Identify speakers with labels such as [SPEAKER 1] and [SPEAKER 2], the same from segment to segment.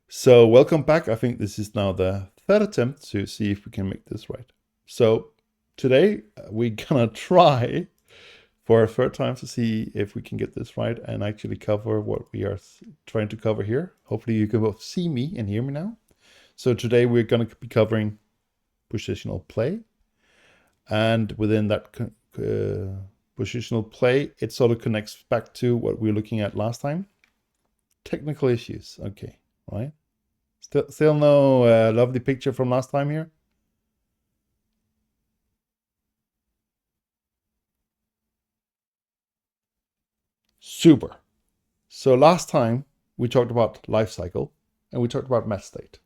[SPEAKER 1] So welcome back. I think this is now the third attempt to see if we can make this right. So today we're gonna try for a third time to see if we can get this right and actually cover what we are trying to cover here. Hopefully you can both see me and hear me now. So today we're gonna be covering positional play, and within that positional play, it sort of connects back to what we were looking at last time. Technical issues. Okay, right. Still no lovely picture from last time here. Super. So last time we talked about life cycle and we talked about match state.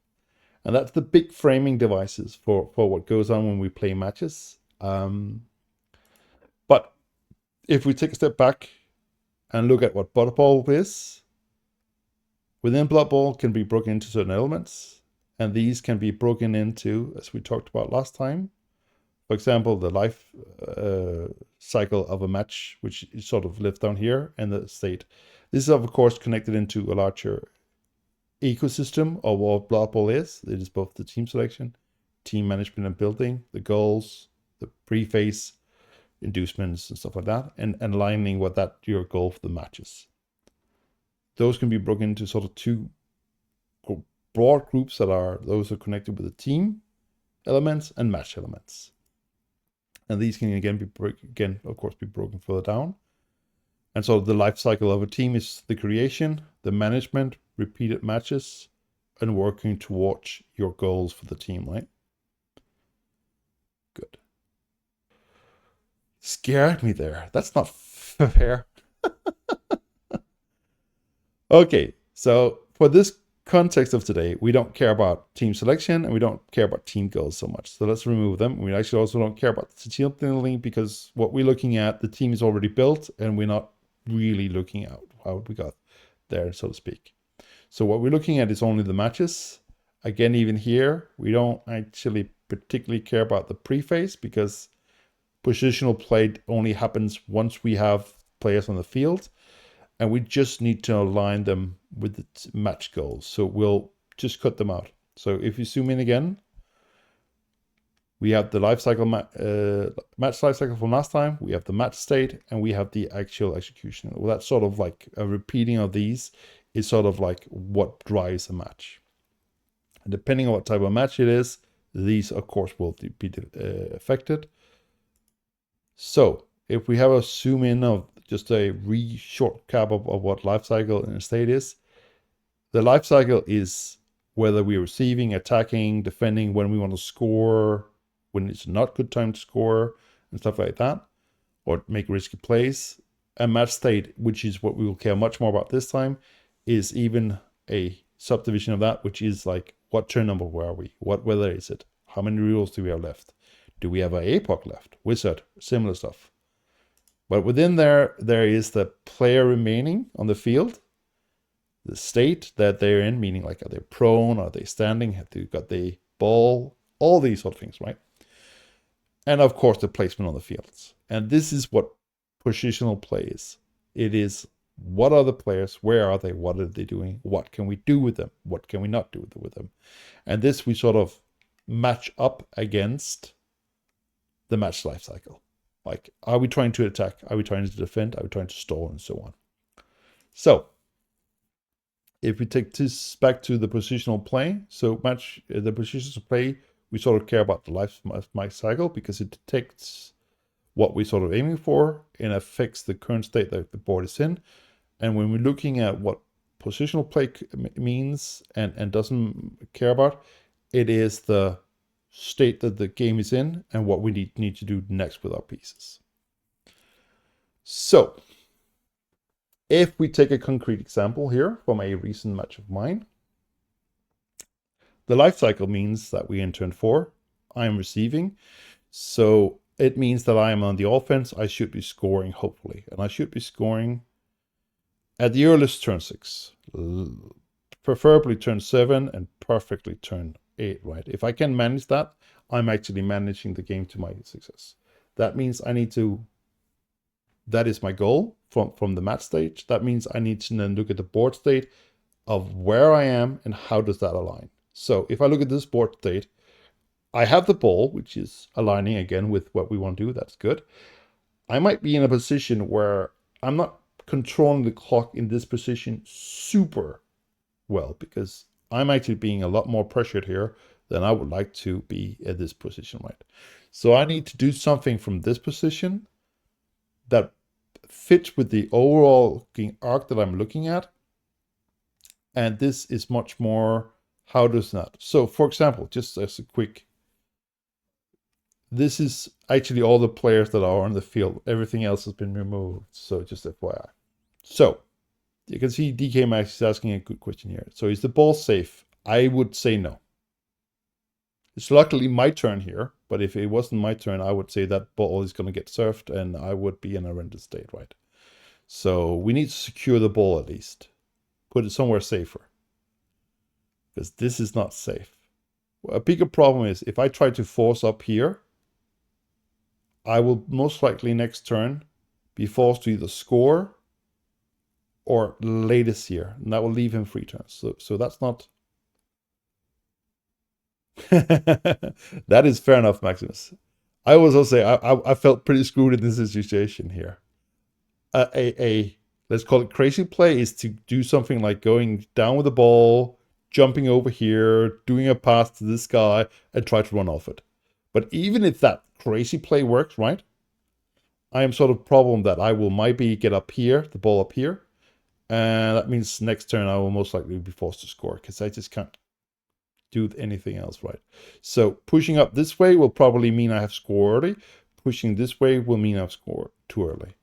[SPEAKER 1] And that's the big framing devices for what goes on when we play matches. But if we take a step back and look at what Blood Bowl is, within Blood Bowl can be broken into certain elements. And these can be broken into, as we talked about last time, for example, the life cycle of a match, which is sort of lives down here, and the state. This is, of course, connected into a larger ecosystem of what Blood Bowl is. It is both the team selection, team management and building, the goals, the pre-phase inducements and stuff like that, and aligning what that your goal for the matches. Those can be broken into sort of two broad groups that are those are connected with the team elements and match elements. And these can again of course be broken further down. And so the life cycle of a team is the creation, the management, repeated matches, and working towards your goals for the team, right? Good. Scared me there. That's not fair. Okay, so for this context of today, we don't care about team selection and we don't care about team goals so much. So let's remove them. We actually also don't care about the team building because what we're looking at, the team is already built and we're not really looking at how we got there, so to speak. So what we're looking at is only the matches. Again, even here, we don't actually particularly care about the pre-phase because positional play only happens once we have players on the field, and we just need to align them with the match goals. So we'll just cut them out. So if you zoom in again, we have the life cycle match life cycle from last time. We have the match state, and we have the actual execution. Well, that's sort of like a repeating of these is sort of like what drives a match. And depending on what type of match it is, these of course will be affected. So if we have a zoom in of just a short cap of what life cycle and state is, the life cycle is whether we're receiving, attacking, defending, when we want to score, when it's not good time to score, and stuff like that, or make risky plays. And match state, which is what we will care much more about this time, is even a subdivision of that, which is like what turn number were we? What weather is it? How many rules do we have left? Do we have an APOC left? Wizard, similar stuff. But within there is the player remaining on the field, the state that they're in, meaning like are they prone, are they standing, have they got the ball, all these sort of things, right? And of course the placement on the fields. And this is what positional play is. It is what are the players, where are they, what are they doing, what can we do with them, what can we not do with them. And this we sort of match up against the match life cycle. Like, are we trying to attack? Are we trying to defend? Are we trying to stall? And so on. So, if we take this back to the positional play, so match the positions of play, we sort of care about the life cycle because it detects what we're sort of aiming for and affects the current state that the board is in. And when we're looking at what positional play means and doesn't care about, it is the state that the game is in and what we need to do next with our pieces. So, if we take a concrete example here from a recent match of mine, the life cycle means that we in turn 4, I am receiving. So it means that I am on the offense. I should be scoring, hopefully. And I should be scoring at the earliest turn 6, preferably turn 7, and perfectly turn 8, right? If I can manage that, I'm actually managing the game to my success. That means I need to, that is my goal from the match stage. That means I need to then look at the board state of where I am and how does that align. So if I look at this board state, I have the ball, which is aligning again with what we want to do. That's good. I might be in a position where I'm not controlling the clock in this position super well, because I'm actually being a lot more pressured here than I would like to be at this position, right? So I need to do something from this position that fits with the overall arc that I'm looking at. And this is much more, how does that? So for example, just as a quick, this is actually all the players that are on the field. Everything else has been removed. So just FYI. So you can see DK Max is asking a good question here. So is the ball safe? I would say no. It's luckily my turn here, but if it wasn't my turn, I would say that ball is going to get served and I would be in a rented state, right? So we need to secure the ball at least. Put it somewhere safer. Because this is not safe. A bigger problem is if I try to force up here, I will most likely next turn be forced to either score or latest here. And that will leave him free turns. So that's not... That is fair enough, Maximus. I was also say I felt pretty screwed in this situation here. Let's call it crazy play is to do something like going down with the ball, jumping over here, doing a pass to this guy, and try to run off it. But even if that crazy play works, right? I am sort of problem that I will maybe get up here, the ball up here, and that means next turn I will most likely be forced to score because I just can't do anything else, right? So pushing up this way will probably mean I have scored early. Pushing this way will mean I've scored too early.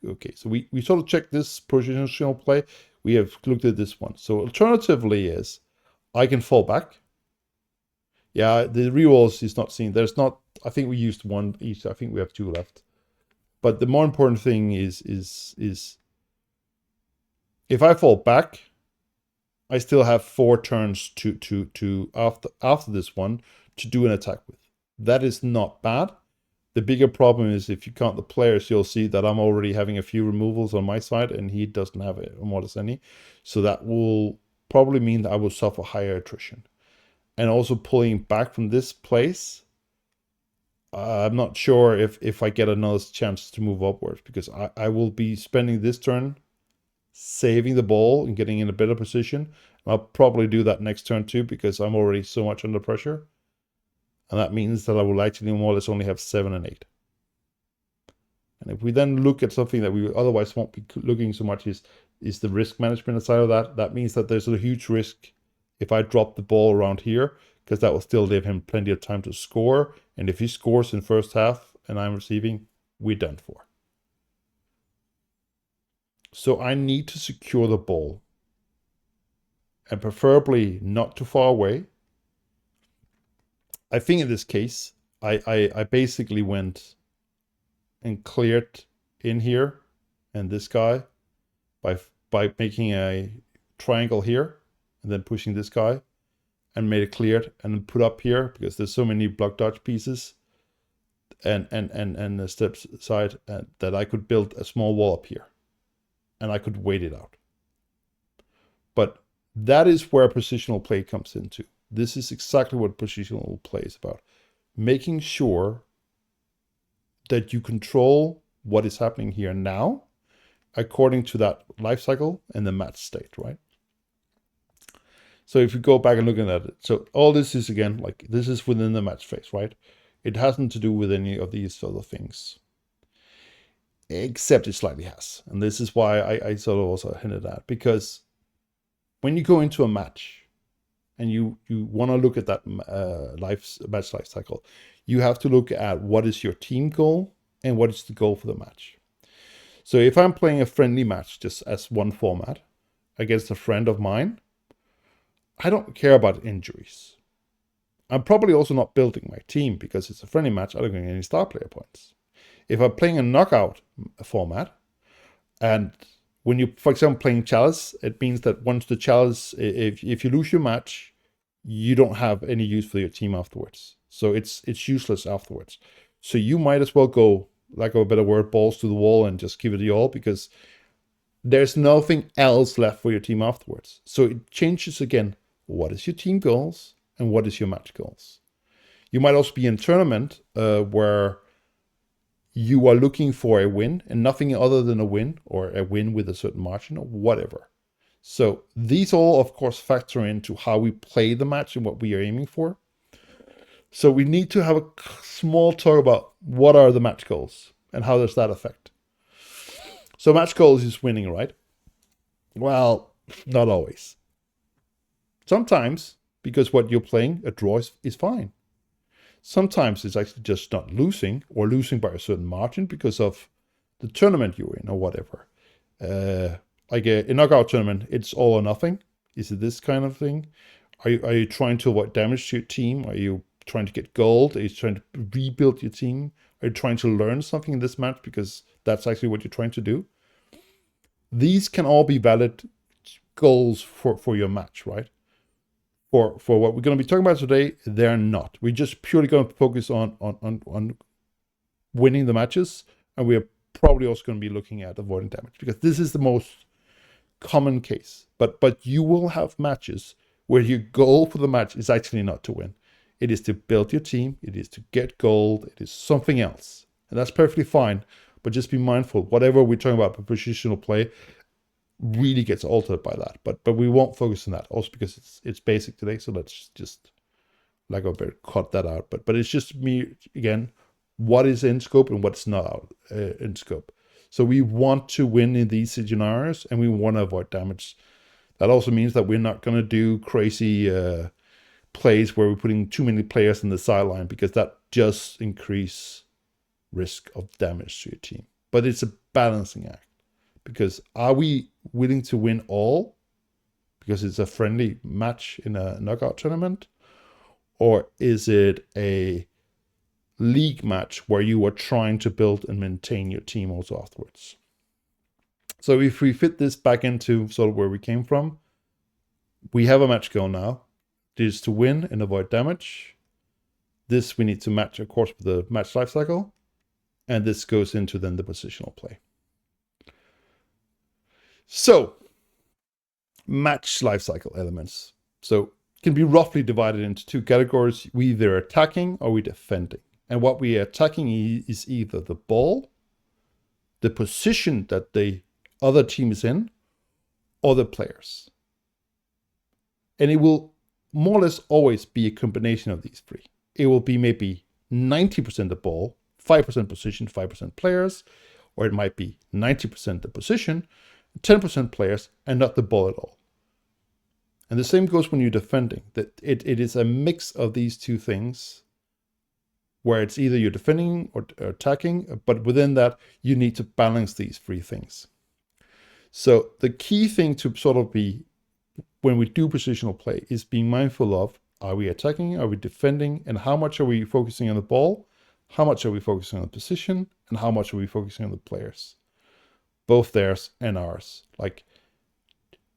[SPEAKER 1] Okay, so we sort of checked this positional play. We have looked at this one. So alternatively is I can fall back. Yeah, the rerolls is not seen. There's not, I think we used one each. I think we have two left. But the more important thing is if I fall back, I still have 4 turns to after this one to do an attack with. That is not bad. The bigger problem is if you count the players, you'll see that I'm already having a few removals on my side and he doesn't have more or any. So that will probably mean that I will suffer higher attrition. And also pulling back from this place, I'm not sure if I get another chance to move upwards because I will be spending this turn saving the ball and getting in a better position. I'll probably do that next turn too because I'm already so much under pressure. And that means that I will actually more or less only have 7 and 8. And if we then look at something that we otherwise won't be looking so much is the risk management side of that. That means that there's a huge risk if I drop the ball around here because that will still leave him plenty of time to score. And if he scores in first half and I'm receiving, we're done for. So I need to secure the ball and preferably not too far away. I think in this case, I basically went and cleared in here and this guy by making a triangle here and then pushing this guy and made it cleared and then put up here because there's so many block dodge pieces and the steps side that I could build a small wall up here and I could wait it out. But that is where positional play comes into. This is exactly what positional play is about. Making sure that you control what is happening here now according to that life cycle and the match state, right? So if you go back and look at it, so all this is again, like this is within the match phase, right? It hasn't to do with any of these other things, except it slightly has. And this is why I sort of also hinted at, because when you go into a match and you want to look at that match life cycle, you have to look at what is your team goal and what is the goal for the match. So if I'm playing a friendly match just as one format against a friend of mine, I don't care about injuries. I'm probably also not building my team because it's a friendly match. I don't get any star player points. If I'm playing a knockout format, and when you, for example, playing Chalice, it means that once the Chalice, if you lose your match, you don't have any use for your team afterwards. So it's useless afterwards. So you might as well go, like a better word, balls to the wall and just give it the all, because there's nothing else left for your team afterwards. So it changes again. What is your team goals and what is your match goals? You might also be in a tournament where you are looking for a win and nothing other than a win, or a win with a certain margin or whatever. So these all, of course, factor into how we play the match and what we are aiming for. So we need to have a small talk about what are the match goals and how does that affect. So match goals is winning, right? Well, not always. Sometimes, because what you're playing, a draw is fine. Sometimes it's actually just not losing, or losing by a certain margin because of the tournament you're in or whatever. Like a knockout tournament, it's all or nothing. Is it this kind of thing? Are you trying to avoid damage to your team? Are you trying to get gold? Are you trying to rebuild your team? Are you trying to learn something in this match because that's actually what you're trying to do? These can all be valid goals for your match, right? For what we're going to be talking about today, they're not. We're just purely going to focus on winning the matches, and we're probably also going to be looking at avoiding damage because this is the most common case. But you will have matches where your goal for the match is actually not to win. It is to build your team. It is to get gold. It is something else, and that's perfectly fine. But just be mindful. Whatever we're talking about, positional play really gets altered by that. But we won't focus on that. Also because it's basic today. So let's just, like I better cut that out. But it's just me again. What is in scope and what's not out in scope. So we want to win in these scenarios, and we want to avoid damage. That also means that we're not going to do crazy plays where we're putting too many players in the sideline, because that just increase risk of damage to your team. But it's a balancing act, because are we willing to win all because it's a friendly match in a knockout tournament, or is it a league match where you are trying to build and maintain your team also afterwards? So if we fit this back into sort of where we came from, we have a match goal now. It is to win and avoid damage. This we need to match, of course, with the match life cycle. And this goes into then the positional play. So, match life cycle elements. So, can be roughly divided into two categories. We either attacking or we defending. And what we are attacking is either the ball, the position that the other team is in, or the players. And it will more or less always be a combination of these three. It will be maybe 90% the ball, 5% position, 5% players, or it might be 90% the position, 10% players, and not the ball at all. And the same goes when you're defending, that it is a mix of these two things, where it's either you're defending or attacking, but within that, you need to balance these three things. So the key thing to sort of be, when we do positional play, is being mindful of, are we attacking, are we defending, and how much are we focusing on the ball, how much are we focusing on the position, and how much are we focusing on the players, both theirs and ours. Like,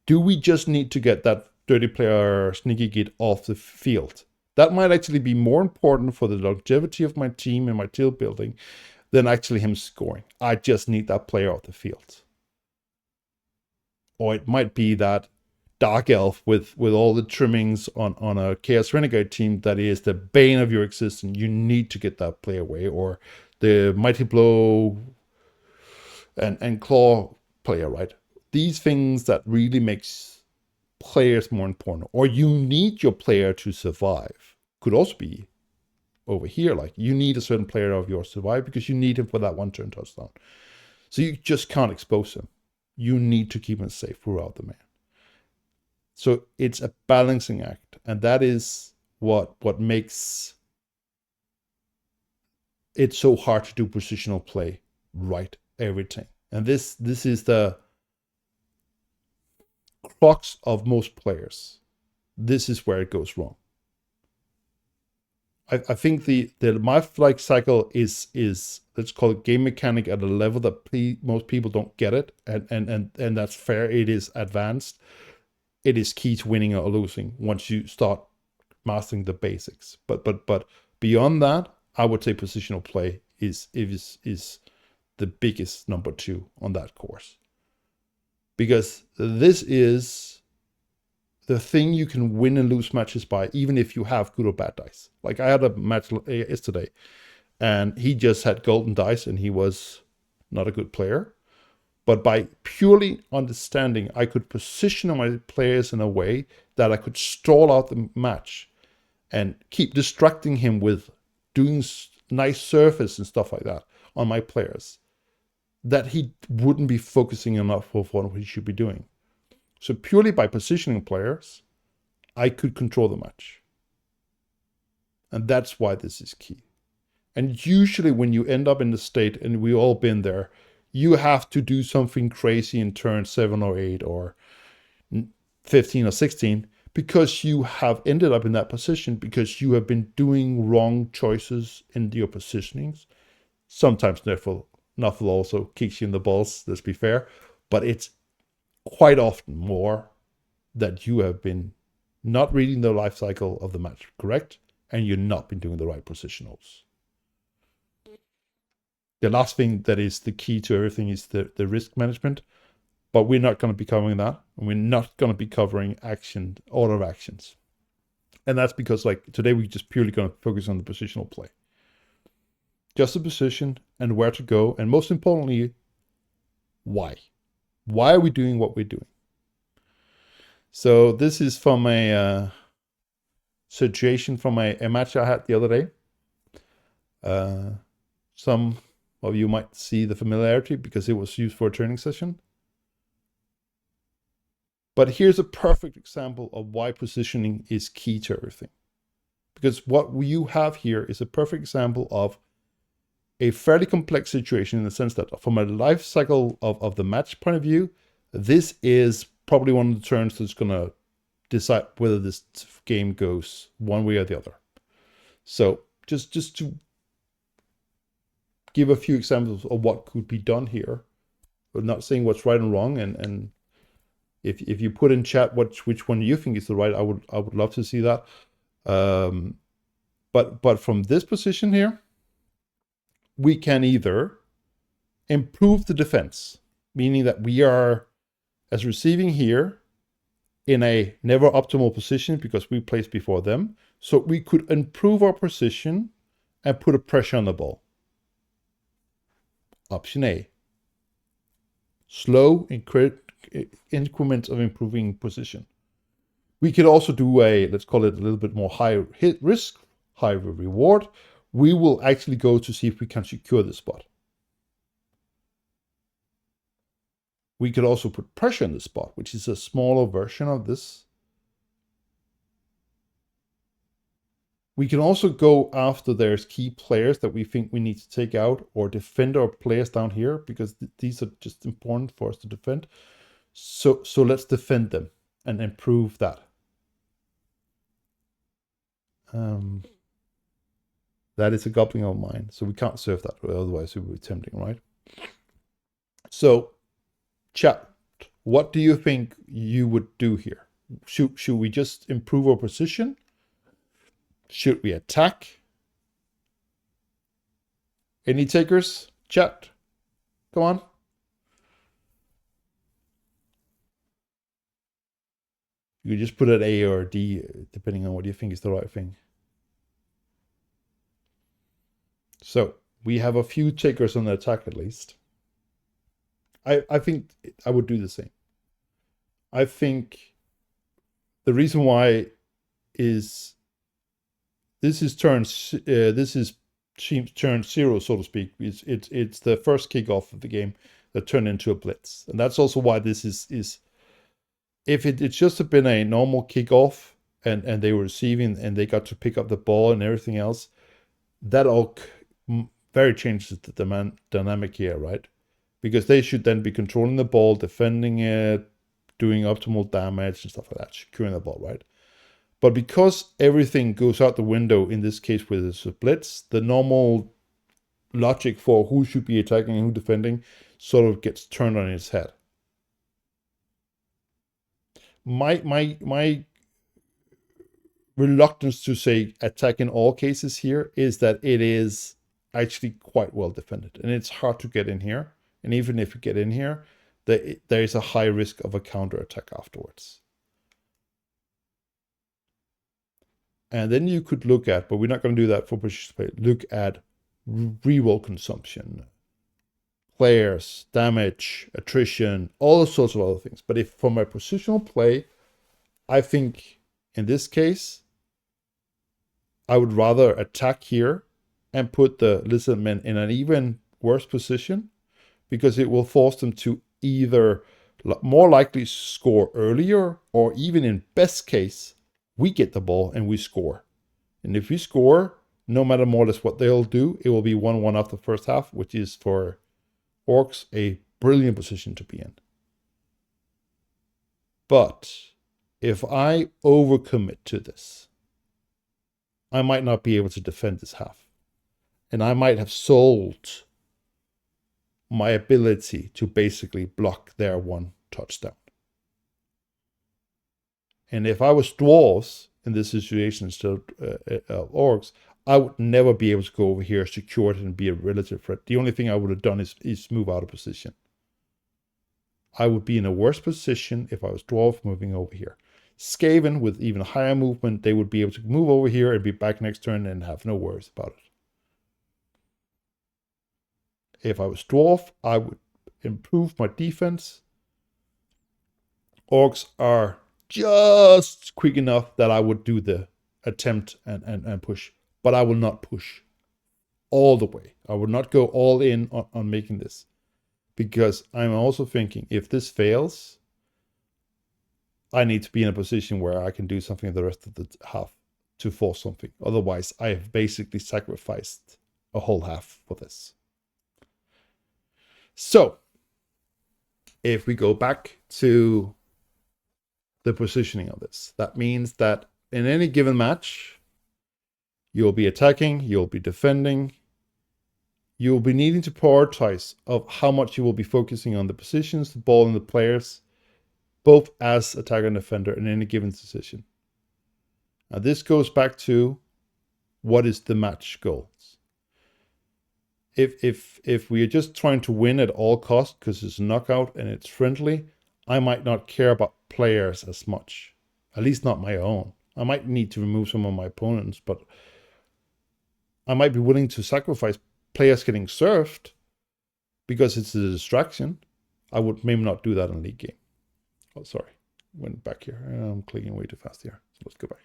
[SPEAKER 1] do we just need to get that dirty player sneaky git off the field? That might actually be more important for the longevity of my team and my team building than actually him scoring. I just need that player off the field. Or it might be that Dark Elf with all the trimmings on a Chaos Renegade team that is the bane of your existence. You need to get that player away. Or the Mighty Blow and Claw player, right? These things that really makes players more important. Or you need your player to survive. Could also be over here. Like, you need a certain player of yours to survive because you need him for that one turn touchdown. So you just can't expose him. You need to keep him safe throughout the man. So it's a balancing act, and that is what makes it so hard to do positional play right every time. And this is the crux of most players. This is where it goes wrong. I think the life like cycle is let's call it game mechanic at a level that most people don't get it, and that's fair. It is advanced. It is key to winning or losing once you start mastering the basics. But beyond that, I would say positional play is the biggest number two on that course. because this is the thing you can win and lose matches by, even if you have good or bad dice. Like I had a match yesterday, and he just had golden dice, and he was not a good player. But by purely understanding, I could position my players in a way that I could stall out the match and keep distracting him with doing nice surface and stuff like that on my players, that he wouldn't be focusing enough of what he should be doing. So purely by positioning players, I could control the match. And that's why this is key. And usually when you end up in the state, and we've all been there, you have to do something crazy in turn 7 or 8 or 15 or 16 because you have ended up in that position because you have been doing wrong choices in your positionings. Sometimes Nuffle also kicks you in the balls, let's be fair, but it's quite often more that you have been not reading the life cycle of the match correct, and you've not been doing the right positionals. The last thing that is the key to everything is the risk management, but we're not going to be covering that. And we're not going to be covering order of actions. And that's because like today, we're just purely going to focus on the positional play. Just the position and where to go. And most importantly, why? Why are we doing what we're doing? So this is from a situation from a match I had the other day. Some of you might see the familiarity because it was used for a training session. But here's a perfect example of why positioning is key to everything. Because what you have here is a perfect example of a fairly complex situation in the sense that from a life cycle of the match point of view, this is probably one of the turns that's going to decide whether this game goes one way or the other. So just to give a few examples of what could be done here, but not saying what's right and wrong. And if you put in chat which one you think is the right, I would love to see that. But from this position here, we can either improve the defense, meaning that we are, as receiving here, in a never optimal position because we placed before them. So we could improve our position and put a pressure on the ball. Option A. Slow increments of improving position. We could also do let's call it a little bit more high hit risk, high reward. We will actually go to see if we can secure the spot. We could also put pressure in the spot, which is a smaller version of this. We can also go after there's key players that we think we need to take out or defend our players down here because these are just important for us to defend. So let's defend them and improve that. That is a goblin of mine, so we can't serve that, otherwise it would be tempting, right? So, chat, what do you think you would do here? Should we just improve our position? Should we attack? Any takers? Chat, come on. You just put an A or a D, depending on what you think is the right thing. So we have a few takers on the attack at least. I think I would do the same. I think the reason why is this is turn 0, so to speak. It's the first kickoff of the game that turned into a blitz, and that's also why this is if it's just been a normal kickoff and they were receiving and they got to pick up the ball and everything else, that all very changes the dynamic here, right? Because they should then be controlling the ball, defending it, doing optimal damage and stuff like that, securing the ball, right? But because everything goes out the window in this case with the blitz, the normal logic for who should be attacking and who defending sort of gets turned on its head. My reluctance to say attack in all cases here is that it is actually quite well defended, and it's hard to get in here. And even if you get in here, there is a high risk of a counterattack afterwards. And then you could look at, but we're not going to do that for position play, look at reroll consumption, players, damage, attrition, all sorts of other things. But if from a positional play, I think in this case, I would rather attack here and put the lizard men in an even worse position, because it will force them to either more likely score earlier, or even in best case, we get the ball and we score. And if we score, no matter more or less what they'll do, it will be 1-1 after the first half, which is for Orcs a brilliant position to be in. But if I overcommit to this, I might not be able to defend this half. And I might have sold my ability to basically block their one touchdown. And if I was dwarves in this situation instead of orcs, I would never be able to go over here, secure it, and be a relative threat. The only thing I would have done is move out of position. I would be in a worse position if I was dwarf moving over here. Skaven, with even higher movement, they would be able to move over here and be back next turn and have no worries about it. If I was dwarf, I would improve my defense. Orcs are just quick enough that I would do the attempt and push, but I will not push all the way. I will not go all in on making this, because I'm also thinking if this fails, I need to be in a position where I can do something the rest of the half to force something. Otherwise, I have basically sacrificed a whole half for this. So, if we go back to the positioning of this, that means that in any given match, you'll be attacking, you'll be defending, you'll be needing to prioritize of how much you will be focusing on the positions, the ball, and the players, both as attacker and defender in any given decision. Now this goes back to what is the match goals. If we are just trying to win at all costs because it's a knockout and it's friendly, I might not care about players as much, at least not my own. I might need to remove some of my opponents, but I might be willing to sacrifice players getting served because it's a distraction. I would maybe not do that in a league game. Oh, sorry. Went back here. I'm clicking way too fast here. So let's go back.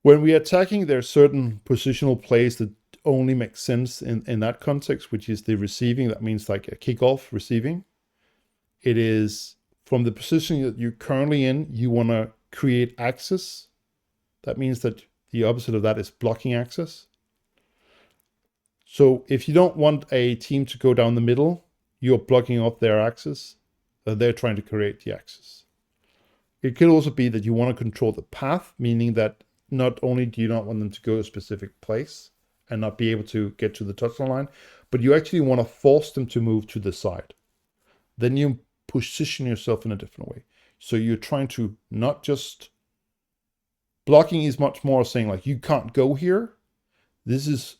[SPEAKER 1] When we are attacking, there are certain positional plays that only make sense in that context, which is the receiving. That means like a kickoff receiving. It is from the position that you're currently in, you want to create access. That means that the opposite of that is blocking access. So if you don't want a team to go down the middle, you're blocking off their access. They're trying to create the access. It could also be that you want to control the path, meaning that not only do you not want them to go to a specific place and not be able to get to the touchdown line, but you actually want to force them to move to the side. Then you position yourself in a different way. So you're trying to not just... Blocking is much more saying like, you can't go here. This is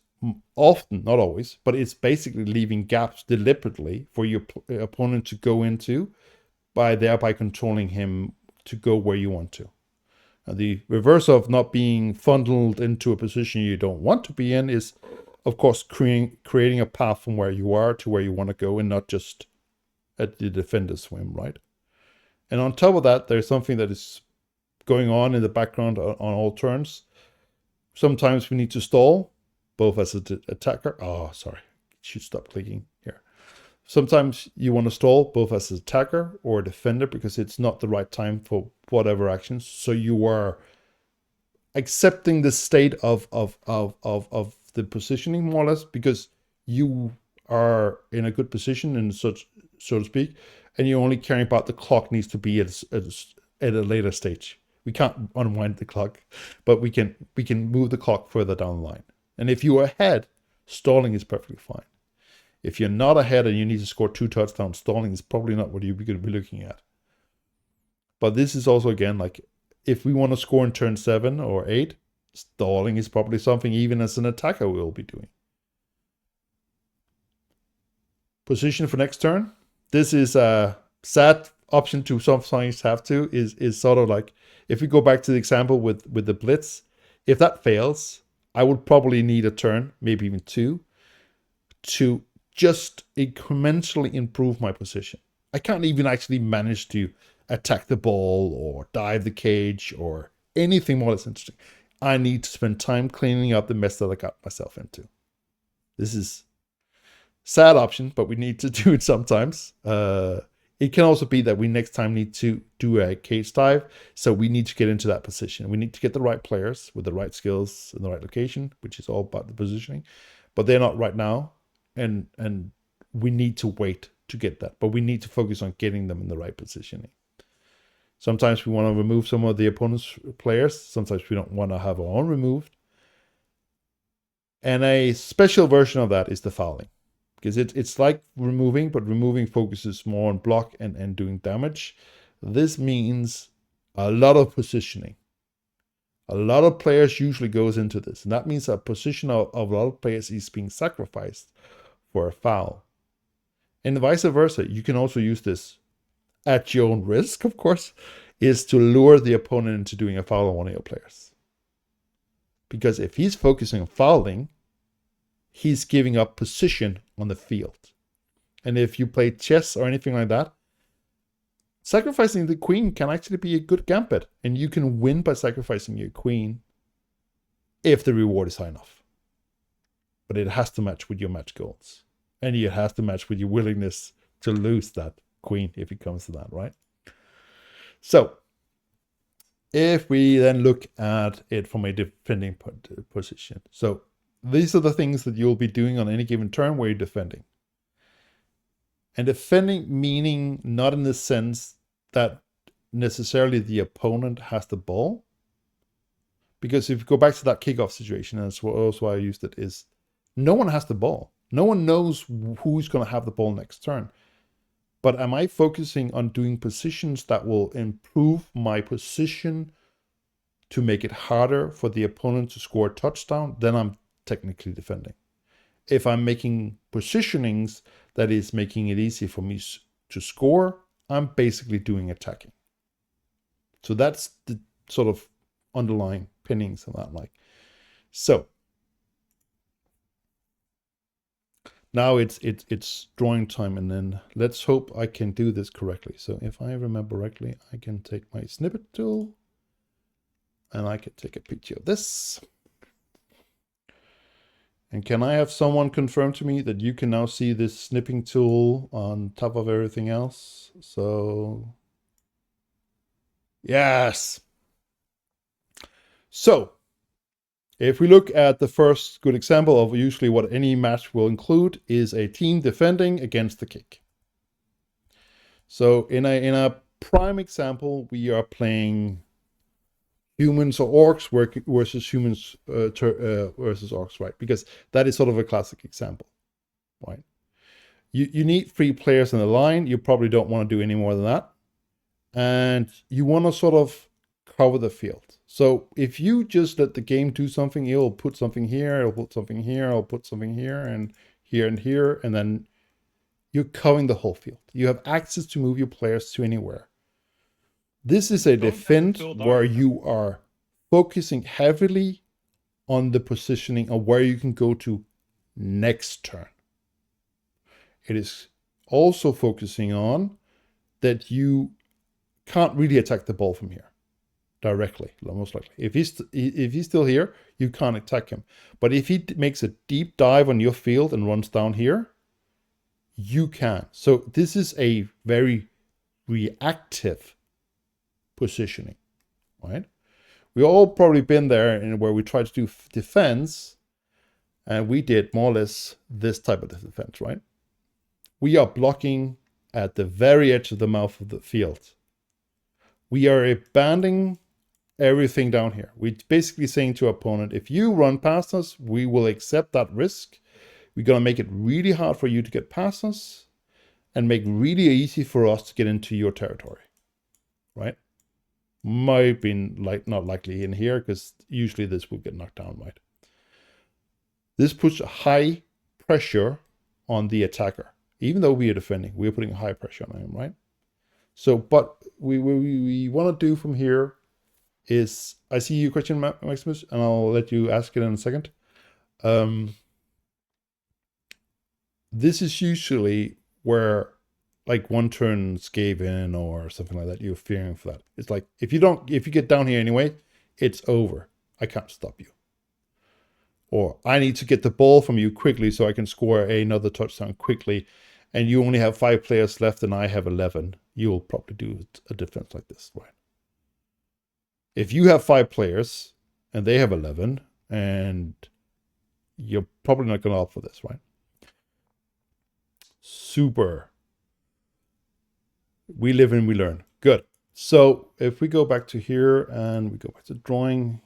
[SPEAKER 1] often, not always, but it's basically leaving gaps deliberately for your opponent to go into, by thereby controlling him to go where you want to. And the reverse of not being funneled into a position you don't want to be in is, of course, creating a path from where you are to where you want to go, and not just at the defender's whim, right? And on top of that, there's something that is going on in the background on all turns. Sometimes we need to stall, both as an attacker. Oh, sorry. Should stop clicking here. Sometimes you want to stall both as an attacker or a defender because it's not the right time for whatever actions. So you are accepting the state of the positioning more or less, because you are in a good position, and such, so to speak, and you're only caring about the clock needs to be at a later stage. We can't unwind the clock, but we can move the clock further down the line. And if you are ahead, stalling is perfectly fine. If you're not ahead and you need to score 2 touchdowns, stalling is probably not what you're going to be looking at. But this is also, again, like, if we want to score in turn 7 or 8, stalling is probably something even as an attacker we'll be doing. Position for next turn. this is a sad option to sometimes have to, is sort of like, if we go back to the example with the blitz, if that fails, I would probably need a turn, maybe even two, to just incrementally improve my position. I can't even actually manage to attack the ball or dive the cage or anything more that's interesting. I need to spend time cleaning up the mess that I got myself into. This is sad option, but we need to do it sometimes. It can also be that we next time need to do a cage dive, so we need to get into that position. We need to get the right players with the right skills in the right location, which is all about the positioning, but they're not right now, and we need to wait to get that. But we need to focus on getting them in the right positioning. Sometimes we want to remove some of the opponent's players. Sometimes we don't want to have our own removed. And a special version of that is the fouling, because it's like removing, but removing focuses more on block and doing damage. This means a lot of positioning. A lot of players usually goes into this, and that means a position of a lot of players is being sacrificed for a foul. And vice versa, you can also use this at your own risk, of course, is to lure the opponent into doing a foul on one of your players. Because if he's focusing on fouling, he's giving up position on the field. And if you play chess or anything like that, sacrificing the queen can actually be a good gambit. And you can win by sacrificing your queen if the reward is high enough. But it has to match with your match goals. And it has to match with your willingness to lose that queen if it comes to that, right? So, if we then look at it from a defending position. So, these are the things that you'll be doing on any given turn where you're defending. And defending meaning not in the sense that necessarily the opponent has the ball. Because if you go back to that kickoff situation, and that's also why I used it, is no one has the ball. No one knows who's going to have the ball next turn. But am I focusing on doing positions that will improve my position to make it harder for the opponent to score a touchdown? Then I'm technically defending. If I'm making positionings that is making it easy for me to score, I'm basically doing attacking. So that's the sort of underlying pinnings and that like. So now it's drawing time, and then let's hope I can do this correctly. So if I remember correctly, I can take my snippet tool and I can take a picture of this. And can I have someone confirm to me that you can now see this snipping tool on top of everything else? So, yes. So, if we look at the first good example of usually what any match will include is a team defending against the kick. So in a prime example, we are playing humans or orcs versus humans versus orcs, right? Because that is sort of a classic example, right? You need 3 players in the line. You probably don't want to do any more than that. And you want to sort of cover the field. So if you just let the game do something, it'll put something here, it'll put something here, it'll put something here, and here, and then you're covering the whole field. You have access to move your players to anywhere. This is a defense where you are focusing heavily on the positioning of where you can go to next turn. It is also focusing on that you can't really attack the ball from here directly, most likely. If he's still here, you can't attack him. But if he makes a deep dive on your field and runs down here, you can. So this is a very reactive positioning, right? We all probably been there and where we tried to do defense, and we did more or less this type of defense, right? We are blocking at the very edge of the mouth of the field. We are abandoning everything down here. We're basically saying to our opponent, if you run past us, we will accept that risk. We're going to make it really hard for you to get past us and make it really easy for us to get into your territory, right? Might be not likely in here because usually this will get knocked down, right? This puts a high pressure on the attacker. Even though we are defending, we are putting high pressure on him, right? So, but we want to do from here is, I see your question, Maximus, and I'll let you ask it in a second. This is usually where like one turn gave in or something like that, you're fearing for that. It's like if you get down here anyway, it's over. I can't stop you. Or I need to get the ball from you quickly so I can score another touchdown quickly. And you only have 5 players left and I have 11. You'll probably do a defense like this, right? If you have 5 players and they have 11, and you're probably not going to opt for this, right? Super. We live and we learn. Good. So if we go back to here and we go back to drawing,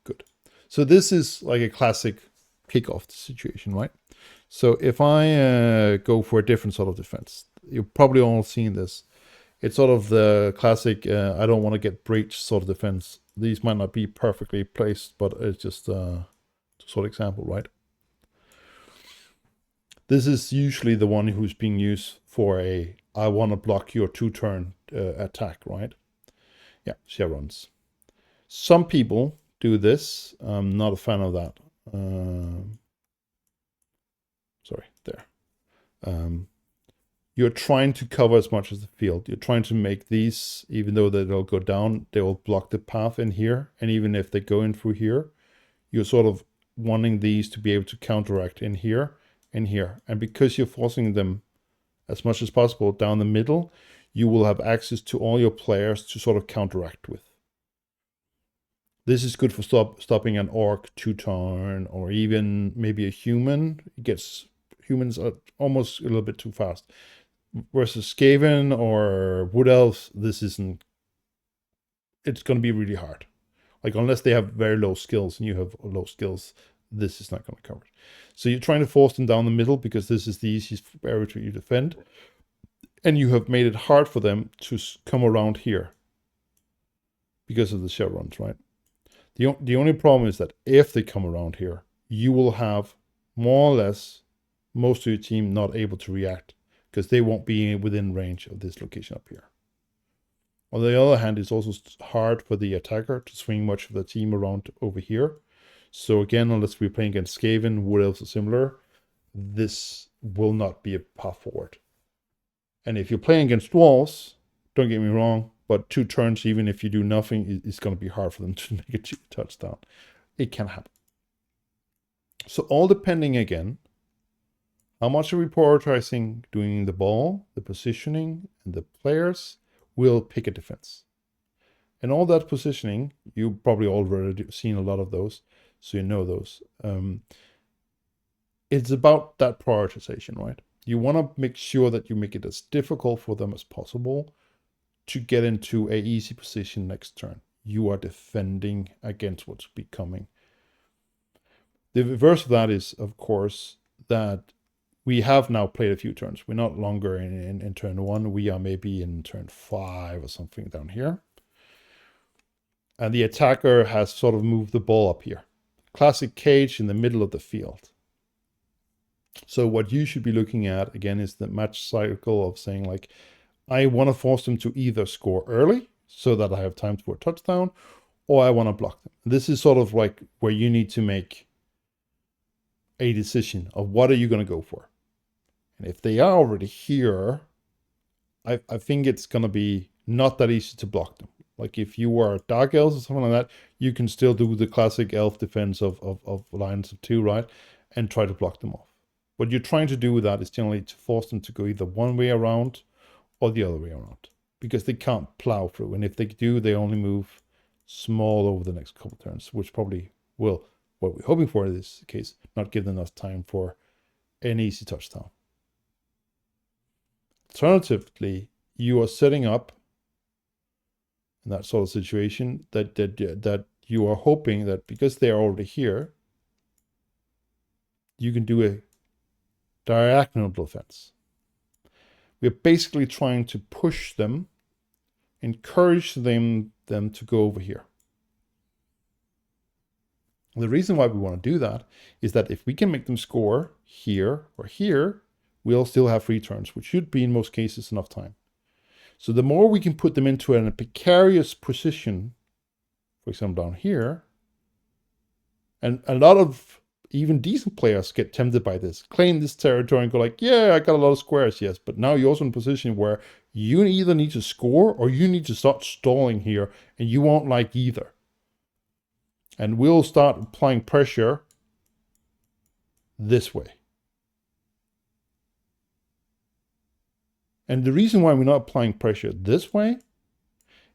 [SPEAKER 1] good. So this is like a classic kickoff situation, right? So if I go for a different sort of defense, you've probably all seen this. It's sort of the classic, I don't want to get breached sort of defense. These might not be perfectly placed, but it's just a sort of example, right? This is usually the one who's being used for a, I want to block your 2-turn attack, right? Yeah, chevrons. Some people do this. I'm not a fan of that. Sorry, there. You're trying to cover as much as the field. You're trying to make these, even though they'll go down, they will block the path in here. And even if they go in through here, you're sort of wanting these to be able to counteract in here and here. And because you're forcing them as much as possible down the middle, you will have access to all your players to sort of counteract with. This is good for stopping an orc 2-turn, or even maybe a human. It gets humans are almost a little bit too fast. Versus Skaven or Wood Elves, this isn't. It's going to be really hard. Like, unless they have very low skills and you have low skills, this is not going to cover it. So you're trying to force them down the middle because this is the easiest area to defend. And you have made it hard for them to come around here because of the chevrons, right? The only problem is that if they come around here, you will have more or less most of your team not able to react because they won't be within range of this location up here. On the other hand, it's also hard for the attacker to swing much of the team around over here. So again, unless we're playing against Skaven, Wood Elves or similar, this will not be a path forward. And if you're playing against Dwarves, don't get me wrong, but 2 turns, even if you do nothing, it's going to be hard for them to make a touchdown. It can happen. So all depending, again, how much are we prioritizing doing the ball, the positioning, and the players will pick a defense. And all that positioning, you probably already seen a lot of those, so you know those. It's about that prioritization, right? You want to make sure that you make it as difficult for them as possible to get into a easy position next turn. You are defending against what's becoming. The reverse of that is, of course, that we have now played a few turns. We're not longer in turn 1. We are maybe in turn 5 or something down here. And the attacker has sort of moved the ball up here. Classic cage in the middle of the field. So what you should be looking at, again, is the match cycle of saying, like, I want to force them to either score early so that I have time for a touchdown, or I want to block them. This is sort of like where you need to make a decision of what are you going to go for. And if they are already here, I think it's going to be not that easy to block them. Like if you are Dark Elves or something like that, you can still do the classic elf defense of lines of 2, right? And try to block them off. What you're trying to do with that is generally to force them to go either one way around or the other way around, because they can't plow through. And if they do, they only move small over the next couple turns, which probably will, what we're hoping for in this case, not give them enough time for an easy touchdown. Alternatively, you are setting up in that sort of situation that you are hoping that because they are already here, you can do a diagonal defense. We're basically trying to push them, encourage them to go over here. The reason why we want to do that is that if we can make them score here or here, we'll still have free turns, which should be in most cases enough time. So the more we can put them into a precarious position, for example, down here, and a lot of even decent players get tempted by this, claim this territory and go like, yeah, I got a lot of squares, yes, but now you're also in a position where you either need to score or you need to start stalling here, and you won't like either. And we'll start applying pressure this way. And the reason why we're not applying pressure this way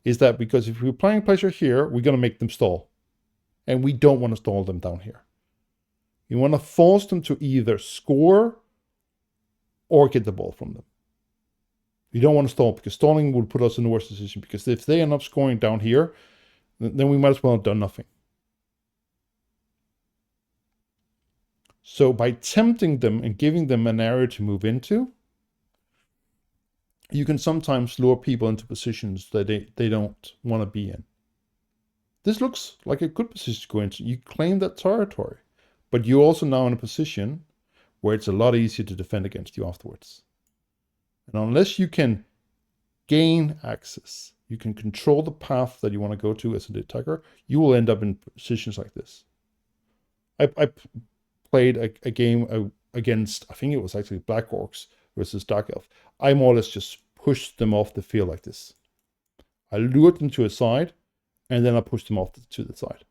[SPEAKER 1] is that because if we're applying pressure here, we're going to make them stall. And we don't want to stall them down here. You want to force them to either score or get the ball from them. You don't want to stall, because stalling will put us in the worst position. Because if they end up scoring down here, then we might as well have done nothing. So by tempting them and giving them an area to move into, you can sometimes lure people into positions that they don't want to be in. This looks like a good position to go into. You claim that territory, but you're also now in a position where it's a lot easier to defend against you afterwards. And unless you can gain access, you can control the path that you want to go to as an attacker, you will end up in positions like this. I played a game against, I think it was actually Black Orcs versus Dark Elf. I more or less just pushed them off the field like this. I lured them to a side, and then I pushed them off to the side.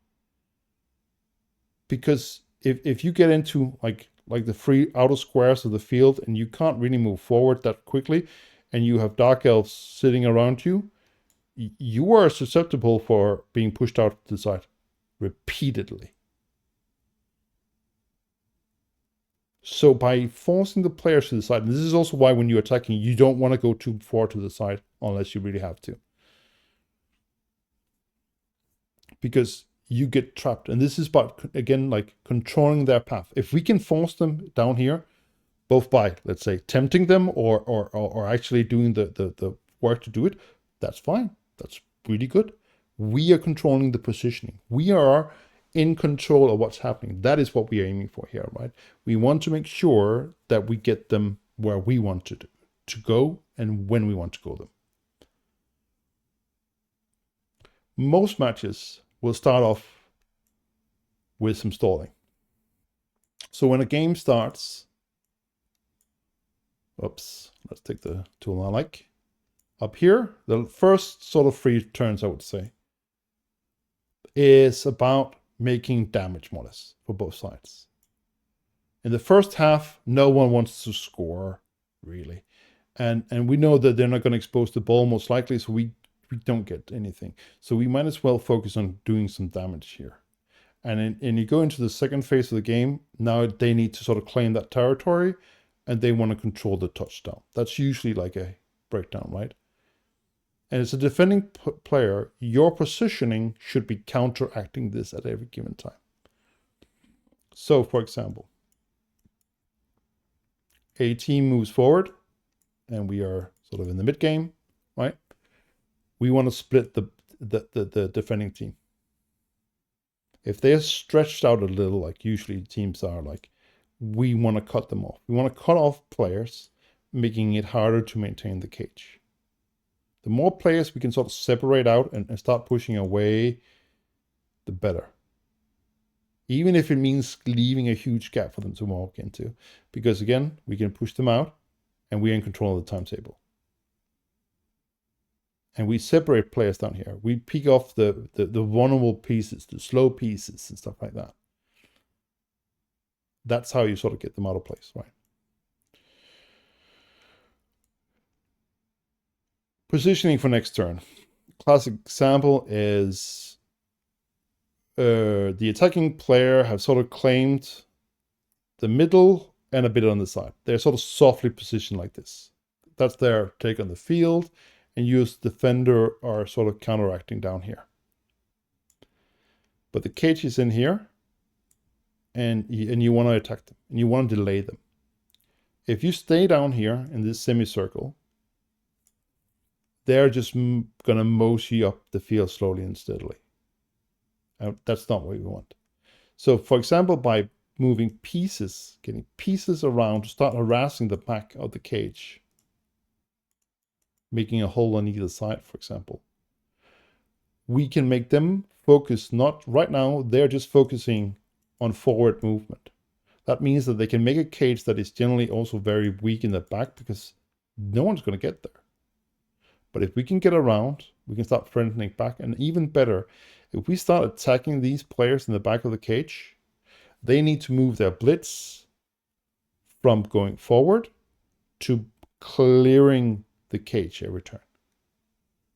[SPEAKER 1] Because if you get into like the free outer squares of the field and you can't really move forward that quickly, and you have Dark Elves sitting around you, you are susceptible for being pushed out to the side repeatedly. So by forcing the players to the side, and this is also why when you're attacking, you don't want to go too far to the side unless you really have to. Because you get trapped. And this is about, again, like controlling their path. If we can force them down here, both by, let's say, tempting them or actually doing the work to do it, that's fine. That's really good. We are controlling the positioning. We are in control of what's happening. That is what we are aiming for here, right? We want to make sure that we get them where we want to go and when we want to go them. Most matches will start off with some stalling. So when a game starts, let's take the tool I like. Up here, the first sort of free turns, I would say, is about making damage, more or less, for both sides. In the first half, no one wants to score, really. And we know that they're not going to expose the ball, most likely, so we don't get anything. So we might as well focus on doing some damage here. And you go into the second phase of the game, now they need to sort of claim that territory, and they want to control the touchdown. That's usually like a breakdown, right? And as a defending player, your positioning should be counteracting this at every given time. So, for example, a team moves forward, and we are sort of in the mid game, right? We want to split the defending team. If they're stretched out a little, like usually teams are, like, we want to cut them off. We want to cut off players, making it harder to maintain the cage. The more players we can sort of separate out and start pushing away, the better. Even if it means leaving a huge gap for them to walk into. Because again, we can push them out and we're in control of the timetable. And we separate players down here. We pick off the vulnerable pieces, the slow pieces and stuff like that. That's how you sort of get them out of place, right? Positioning for next turn. Classic example is the attacking player have sort of claimed the middle and a bit on the side. They're sort of softly positioned like this. That's their take on the field, and you as defender are sort of counteracting down here. But the cage is in here, and you want to attack them, and you want to delay them. If you stay down here in this semicircle, they're just going to mosey up the field slowly and steadily. That's not what we want. So, for example, by moving pieces, getting pieces around to start harassing the back of the cage, making a hole on either side, for example, we can make them focus not right now, they're just focusing on forward movement. That means that they can make a cage that is generally also very weak in the back because no one's going to get there. But if we can get around, we can start threatening back. And even better, if we start attacking these players in the back of the cage, they need to move their blitz from going forward to clearing the cage every turn.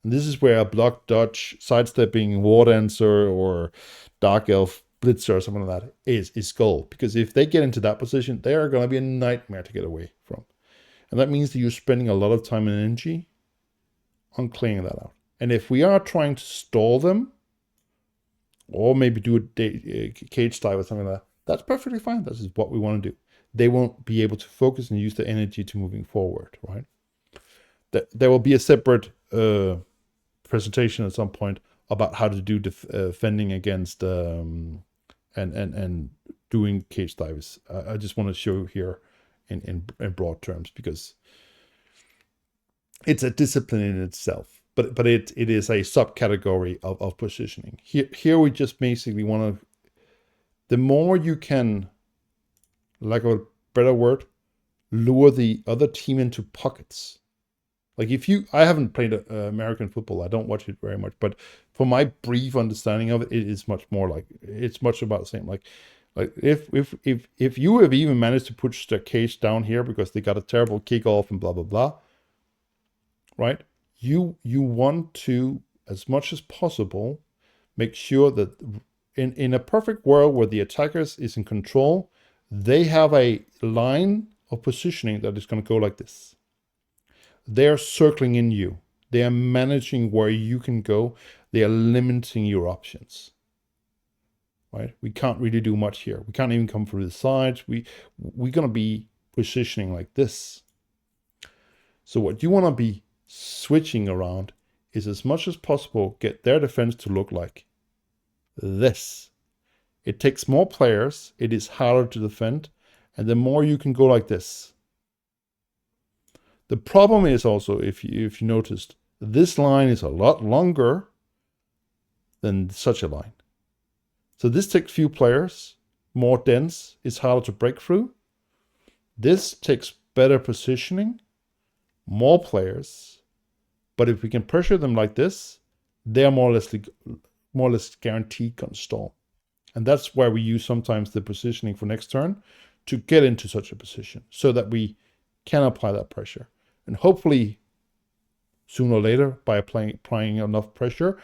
[SPEAKER 1] And this is where a block, dodge, sidestepping, war dancer, or dark elf blitzer or something like that is gold. Because if they get into that position, they are going to be a nightmare to get away from. And that means that you're spending a lot of time and energy on clearing that out. And if we are trying to stall them, or maybe do a cage dive or something like that, that's perfectly fine. This is what we want to do. They won't be able to focus and use the energy to moving forward, right? There will be a separate presentation at some point about how to do defending against and doing cage dives. I just want to show here in broad terms because it's a discipline in itself, but it is a subcategory of positioning. Here we just basically want to, the more you can, lack of a better word, lure the other team into pockets. Like I haven't played American football. I don't watch it very much, but for my brief understanding of it, it is much more like, it's much about the same. Like if you have even managed to push the cage down here because they got a terrible kickoff and blah, blah, blah, right? You want to, as much as possible, make sure that in a perfect world where the attackers is in control, they have a line of positioning that is going to go like this. They're circling in you. They are managing where you can go. They are limiting your options. Right? We can't really do much here. We can't even come through the sides. We're going to be positioning like this. So what you want to be switching around is, as much as possible, get their defense to look like this. It takes more players. It is harder to defend. And the more you can go like this. The problem is also, if you noticed, this line is a lot longer than such a line. So this takes few players, more dense, it's harder to break through. This takes better positioning, more players, but if we can pressure them like this, they're more or less guaranteed to stall. And that's why we use sometimes the positioning for next turn to get into such a position so that we can apply that pressure. And hopefully, sooner or later, by applying enough pressure,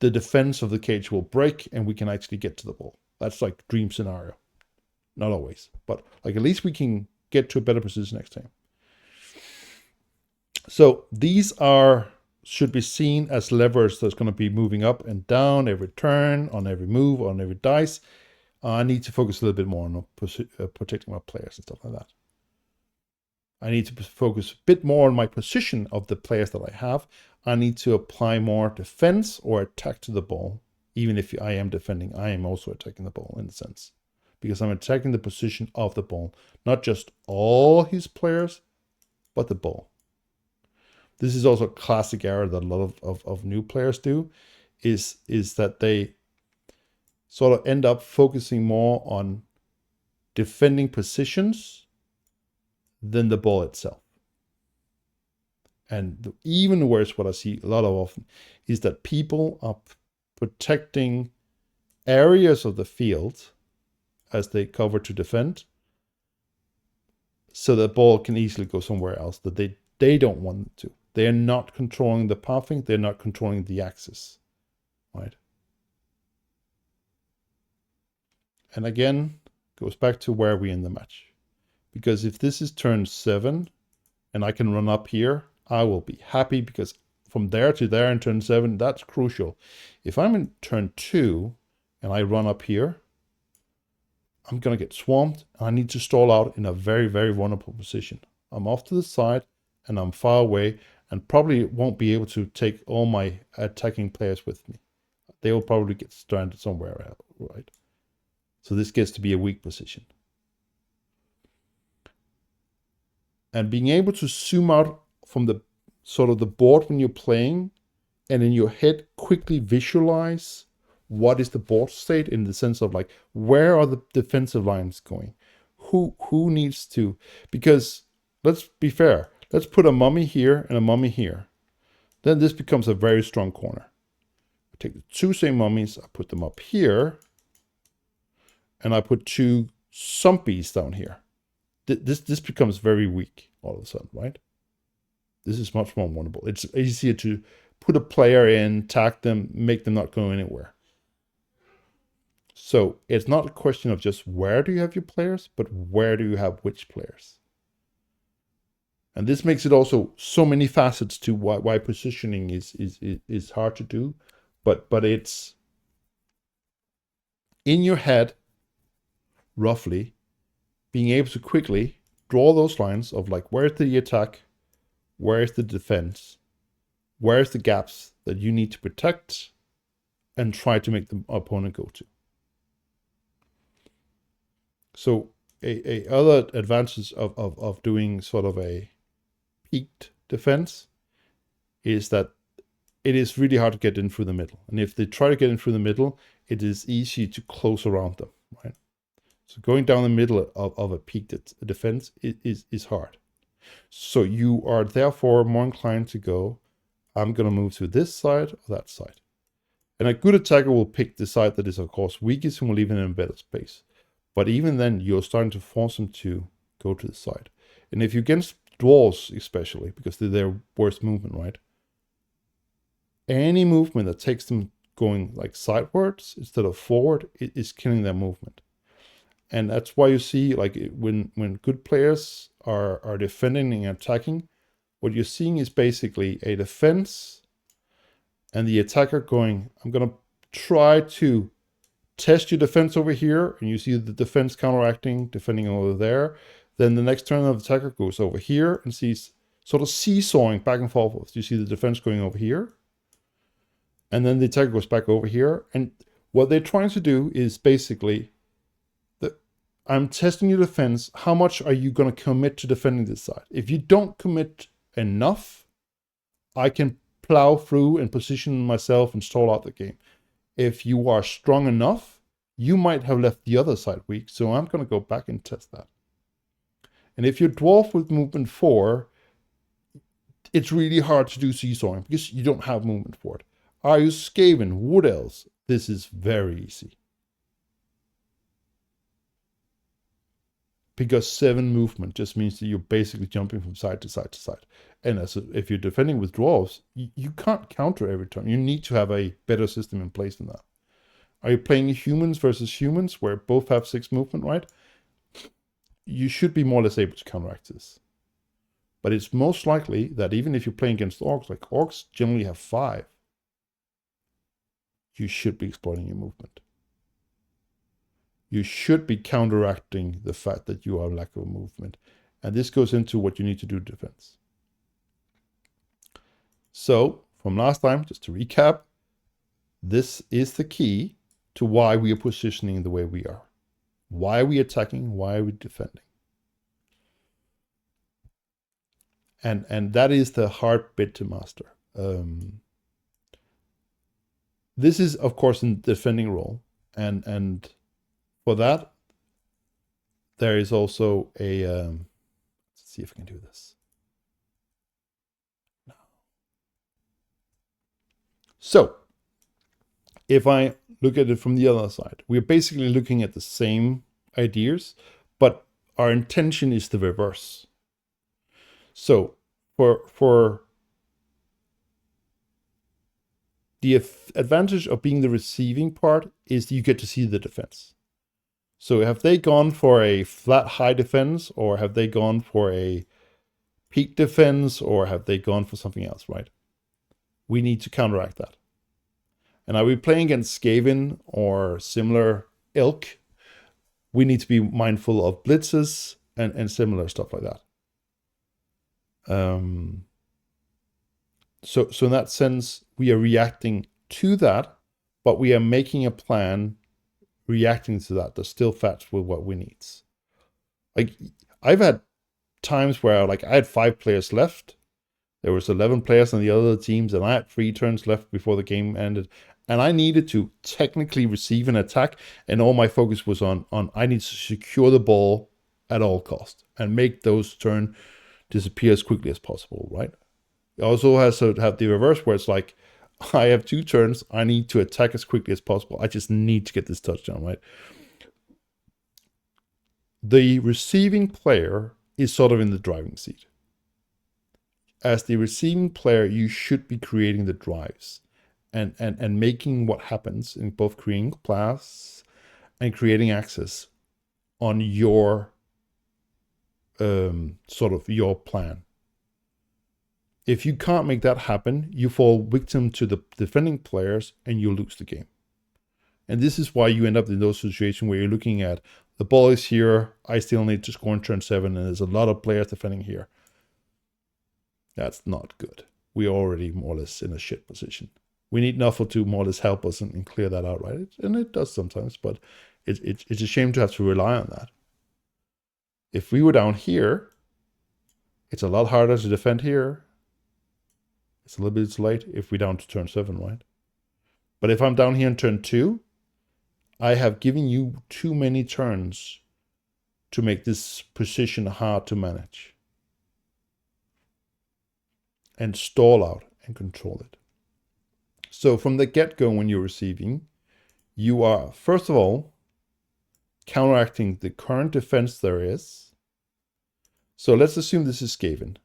[SPEAKER 1] the defense of the cage will break and we can actually get to the ball. That's like dream scenario. Not always, but like at least we can get to a better position next time. So these should be seen as levers that's going to be moving up and down every turn, on every move, on every dice. I need to focus a little bit more on protecting my players and stuff like that. I need to focus a bit more on my position of the players that I have. I need to apply more defense or attack to the ball. Even if I am defending, I am also attacking the ball in a sense. Because I'm attacking the position of the ball. Not just all his players, but the ball. This is also a classic error that a lot of new players do, is that they sort of end up focusing more on defending positions than the ball itself. And even worse, what I see a lot of often is that people are protecting areas of the field as they cover to defend, so that ball can easily go somewhere else that they don't want it to. They are not controlling the pathing. They're not controlling the axis, right? And again, goes back to where we in the match. Because if this is turn 7 and I can run up here, I will be happy, because from there to there in turn 7, that's crucial. If I'm in turn 2 and I run up here, I'm going to get swamped and I need to stall out in a very, very vulnerable position. I'm off to the side and I'm far away and probably won't be able to take all my attacking players with me. They will probably get stranded somewhere else, right? So this gets to be a weak position. And being able to zoom out from the sort of the board when you're playing, and in your head quickly visualize what is the board state in the sense of like, where are the defensive lines going? Who needs to? Because let's be fair. Let's put a mummy here and a mummy here. Then this becomes a very strong corner. I take the two same mummies, I put them up here, and I put two zombies down here. This becomes very weak all of a sudden, right? This is much more vulnerable. It's easier to put a player in, tag them, make them not go anywhere. So it's not a question of just where do you have your players, but where do you have which players. And this makes it also so many facets to why positioning is hard to do, but it's in your head, roughly, being able to quickly draw those lines of like, where's the attack, where's the defense, where's the gaps that you need to protect, and try to make the opponent go to. So a other advantage of doing sort of a peaked defense is that it is really hard to get in through the middle. And if they try to get in through the middle, it is easy to close around them, right? So going down the middle of a peaked defense is hard. So you are therefore more inclined to go, I'm going to move to this side or that side. And a good attacker will pick the side that is, of course, weakest and will leave it in a better space. But even then, you're starting to force them to go to the side. And if you're against dwarves, especially, because they're their worst movement, right? Any movement that takes them going like sidewards instead of forward is killing their movement. And that's why you see, like, when good players are defending and attacking, what you're seeing is basically a defense and the attacker going, I'm going to try to test your defense over here, and you see the defense counteracting, defending over there. Then the next turn of the attacker goes over here and sees sort of seesawing back and forth. You see the defense going over here, and then the attacker goes back over here. And what they're trying to do is basically, I'm testing your defense. How much are you going to commit to defending this side? If you don't commit enough, I can plow through and position myself and stall out the game. If you are strong enough, you might have left the other side weak, so I'm going to go back and test that. And if you're dwarf with movement 4, it's really hard to do seesawing because you don't have movement for it. Are you Skaven, wood elves? This is very easy. Because 7 movement just means that you're basically jumping from side to side to side. And if you're defending with dwarves, you can't counter every turn. You need to have a better system in place than that. Are you playing humans versus humans where both have 6 movement, right? You should be more or less able to counteract this. But it's most likely that even if you're playing against orcs, like orcs generally have 5, you should be exploiting your movement. You should be counteracting the fact that you are lack of movement. And this goes into what you need to do in defense. So, from last time, just to recap, this is the key to why we are positioning the way we are. Why are we attacking? Why are we defending? And that is the hard bit to master. This is, of course, in defending role. And for that, there is also a... let's see if I can do this. No. So, if I look at it from the other side, we're basically looking at the same ideas, but our intention is the reverse. So, for the advantage of being the receiving part is you get to see the defense. So have they gone for a flat high defense, or have they gone for a peak defense, or have they gone for something else, right? We need to counteract that. And are we playing against Skaven or similar ilk? We need to be mindful of blitzes and similar stuff like that. So in that sense, we are reacting to that, but we are making a plan reacting to that still fits with what we need. Like, I've had times where like I had 5 players left. There was 11 players on the other teams, and I had 3 turns left before the game ended. And I needed to technically receive an attack, and all my focus was on I need to secure the ball at all costs and make those turns disappear as quickly as possible, right? It also has to have the reverse where it's like, I have 2 turns, I need to attack as quickly as possible. I just need to get this touchdown, right? The receiving player is sort of in the driving seat. As the receiving player, you should be creating the drives and making what happens in both creating paths and creating access on your sort of your plan. If you can't make that happen, you fall victim to the defending players and you lose the game. And this is why you end up in those situations where you're looking at the ball is here, I still need to score in turn 7, and there's a lot of players defending here. That's not good. We're already more or less in a shit position. We need Nuffle to more or less help us and clear that out, right? And it does sometimes, but it's a shame to have to rely on that. If we were down here, it's a lot harder to defend here. It's a little bit late if we're down to turn 7, right? But if I'm down here in turn 2, I have given you too many turns to make this position hard to manage and stall out and control it. So from the get-go when you're receiving, you are, first of all, counteracting the current defense there is. So let's assume this is Skaven.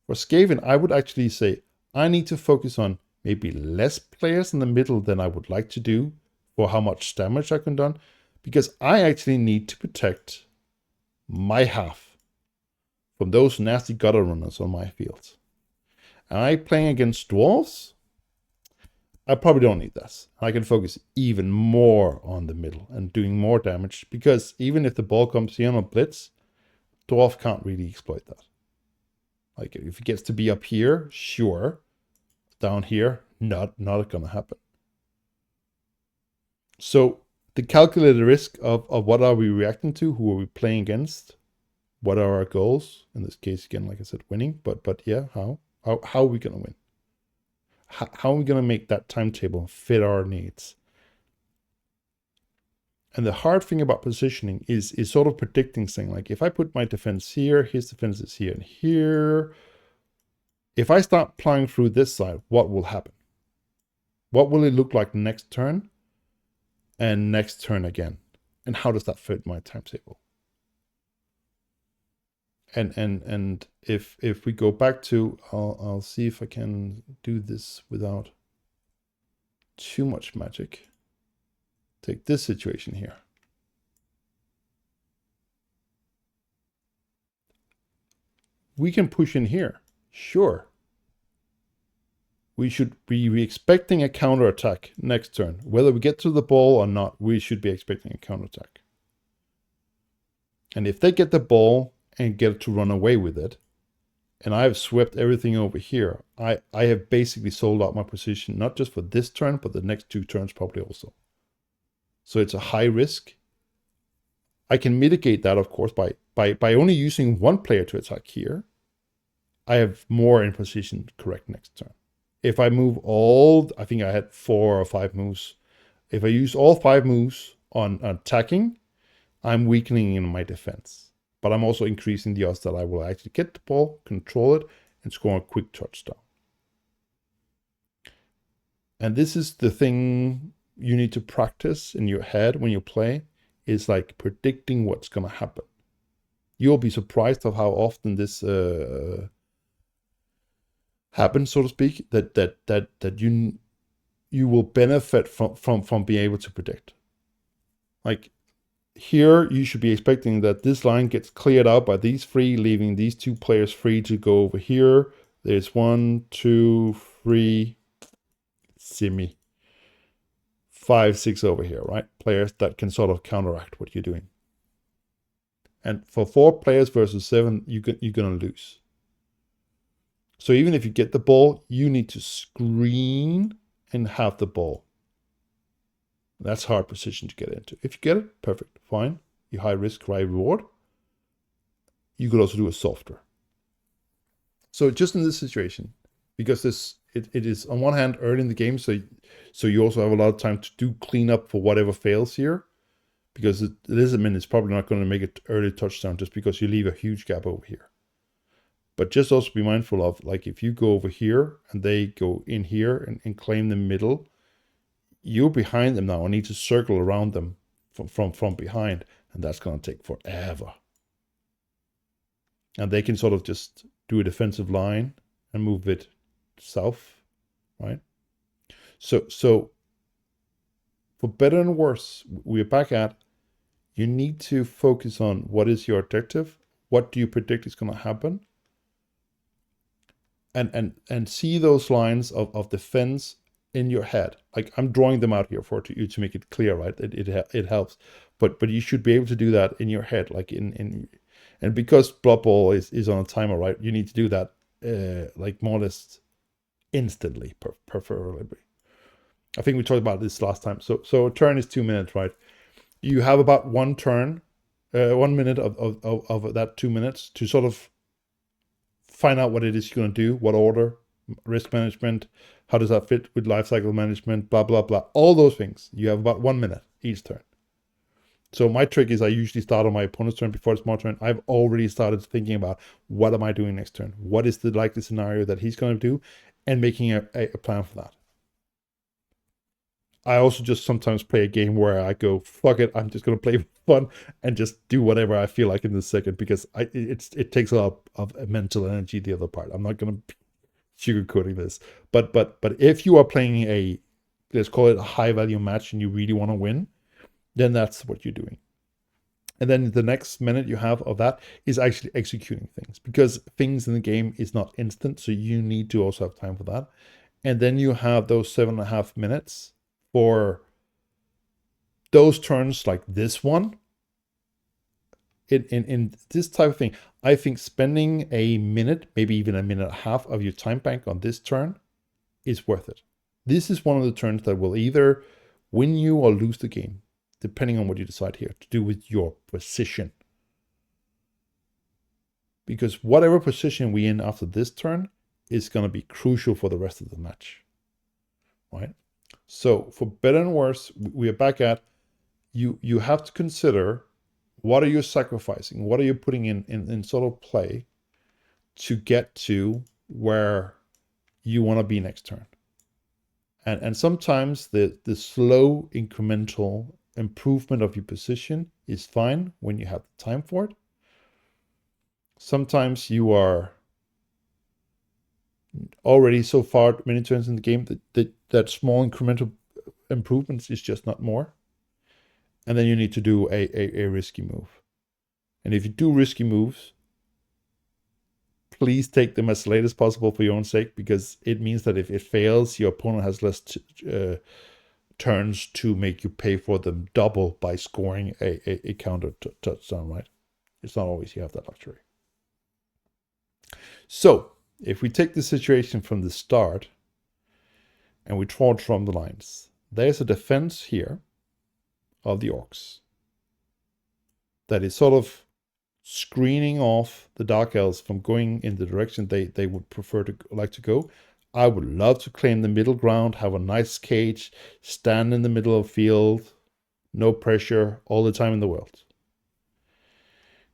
[SPEAKER 1] For Skaven, I would actually say, I need to focus on maybe less players in the middle than I would like to do for how much damage I can do, because I actually need to protect my half from those nasty gutter runners on my fields. And I playing against dwarves, I probably don't need this. I can focus even more on the middle and doing more damage, because even if the ball comes here on a blitz, dwarf can't really exploit that. Like if it gets to be up here, sure. Down here, not gonna happen. So the calculated risk of what are we reacting to, who are we playing against, what are our goals? In this case, again, like I said, winning. But yeah, how are we gonna win? How are we gonna make that timetable fit our needs? And the hard thing about positioning is sort of predicting things. Like if I put my defense here, his defense is here and here. If I start plying through this side, what will happen? What will it look like next turn? And next turn again? And how does that fit my timetable? And if we go back to, I'll see if I can do this without too much magic. Take this situation here. We can push in here, sure. We should be expecting a counterattack next turn. Whether we get to the ball or not, we should be expecting a counterattack. And if they get the ball and get to run away with it, and I have swept everything over here, I have basically sold out my position, not just for this turn, but the next 2 turns probably also. So it's a high risk. I can mitigate that, of course, by only using 1 player to attack here. I have more in position to correct next turn. If I move I think I had 4 or 5 moves. If I use all 5 moves on attacking, I'm weakening in my defense. But I'm also increasing the odds that I will actually get the ball, control it, and score a quick touchdown. And this is the thing you need to practice in your head when you play, is like predicting what's going to happen. You'll be surprised of how often this happens, so to speak, that you will benefit from being able to predict. Like here, you should be expecting that this line gets cleared out by these 3, leaving these 2 players free to go over here. There's 1, 2, 3, 5, 6 over here, right? Players that can sort of counteract what you're doing. And for 4 players versus 7, you're going to lose. So even if you get the ball, you need to screen and have the ball. That's hard position to get into. If you get it, perfect, fine. You high risk, high reward. You could also do a softer. So just in this situation, because it is on one hand early in the game, so you also have a lot of time to do cleanup for whatever fails here, because Lisman is probably not going to make an early touchdown just because you leave a huge gap over here. But just also be mindful of, like, if you go over here and they go in here and claim the middle, you're behind them now and need to circle around them from behind, and that's going to take forever. And they can sort of just do a defensive line and move it south, right? So for better and worse, we're back at, you need to focus on what is your objective, what do you predict is going to happen, and see those lines of defense in your head. Like, I'm drawing them out here for you to make it clear, right? It helps, but you should be able to do that in your head, like in and because Blood Bowl is on a timer, right? You need to do that like more or less instantly, preferably. I think we talked about this last time. So a turn is 2 minutes, right? You have about one turn, 1 minute of that 2 minutes to sort of find out what it is you're going to do, what order, risk management, how does that fit with life cycle management, blah, blah, blah. All those things. You have about 1 minute each turn. So my trick is I usually start on my opponent's turn before it's my turn. I've already started thinking about, what am I doing next turn? What is the likely scenario that he's going to do? And making a plan for that. I also just sometimes play a game where I go, fuck it, I'm just going to play for fun and just do whatever I feel like in the second, because it takes a lot of mental energy, the other part. I'm not going to sugarcoating this. But if you are playing a, let's call it a high value match, and you really want to win, then that's what you're doing. And then the next minute you have of that is actually executing things, because things in the game is not instant. So you need to also have time for that. And then you have those 7.5 minutes for those turns like this one. In this type of thing, I think spending a minute, maybe even a minute and a half of your time bank on this turn is worth it. This is one of the turns that will either win you or lose the game, depending on what you decide here to do with your position. Because whatever position we in after this turn is going to be crucial for the rest of the match, right? So for better and worse, we are back at, you have to consider, what are you sacrificing? What are you putting in sort of play to get to where you want to be next turn? And sometimes the slow incremental improvement of your position is fine when you have the time for it. Sometimes you are already so far many turns in the game that small incremental improvements is just not more. And then you need to do a risky move. And if you do risky moves, please take them as late as possible for your own sake, because it means that if it fails, your opponent has less turns to make you pay for them double by scoring a counter touchdown, right? It's not always you have that luxury. So if we take the situation from the start and we draw from the lines, there's a defense here of the orcs that is sort of screening off the dark elves from going in the direction they would prefer to like to go. I would love to claim the middle ground, have a nice cage, stand in the middle of the field, no pressure, all the time in the world.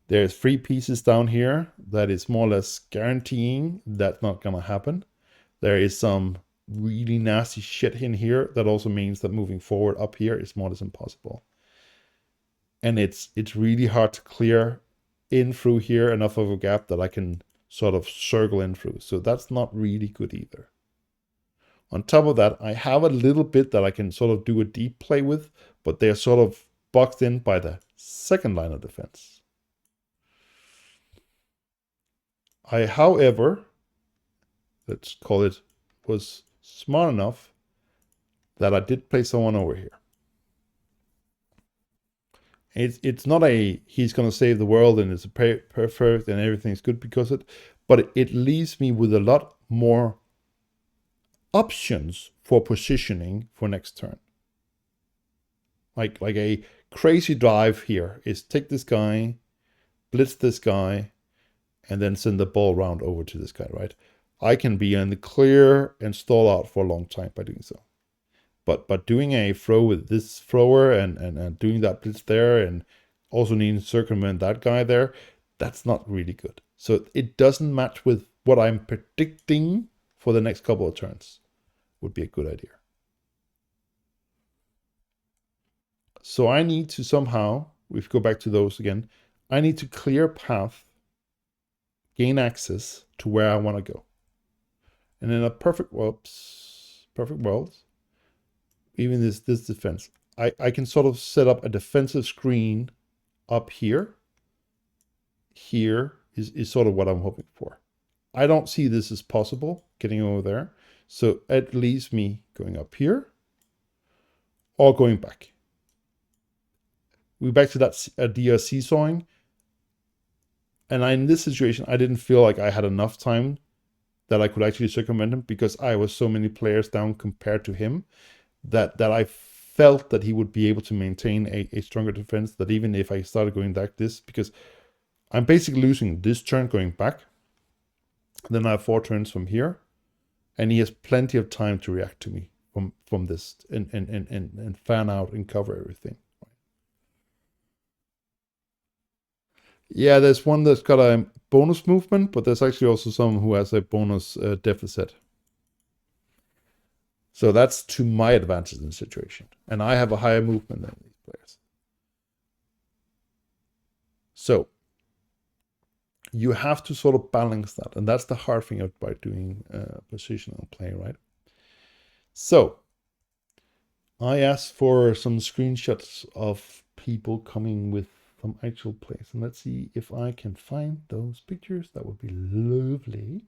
[SPEAKER 1] There's 3 pieces down here that is more or less guaranteeing that's not going to happen. There is some really nasty shit in here that also means that moving forward up here is more or less impossible. And it's really hard to clear in through here enough of a gap that I can sort of circle in through. So that's not really good either. On top of that, I have a little bit that I can sort of do a deep play with, but they're sort of boxed in by the second line of defense. I, however, let's call it, was smart enough that I did play someone over here. It's not a, he's going to save the world and it's perfect and everything's good because of it, but it leaves me with a lot more options for positioning for next turn. Like a crazy drive here is take this guy, blitz this guy, and then send the ball round over to this guy, right? I can be in the clear and stall out for a long time by doing so. But doing a throw with this thrower and doing that blitz there and also needing to circumvent that guy there, that's not really good. So it doesn't match with what I'm predicting for the next couple of turns. Would be a good idea. So I need to somehow, if we go back to those again, I need to clear a path, gain access to where I want to go. And in a perfect world, even this defense, I can sort of set up a defensive screen up here. Here is sort of what I'm hoping for. I don't see this as possible, getting over there. So it leaves me going up here or going back. We're back to that idea of seesawing. And in this situation, I didn't feel like I had enough time that I could actually circumvent him because I was so many players down compared to him that I felt that he would be able to maintain a stronger defense, that even if I started going like this, because I'm basically losing this turn going back. Then I have 4 turns from here, and he has plenty of time to react to me from this and fan out and cover everything. Yeah, there's one that's got a bonus movement, but there's actually also some who has a bonus deficit. So that's to my advantage in the situation. And I have a higher movement than these players. So you have to sort of balance that. And that's the hard thing about doing positional play, right? So I asked for some screenshots of people coming with some actual plays. And let's see if I can find those pictures. That would be lovely.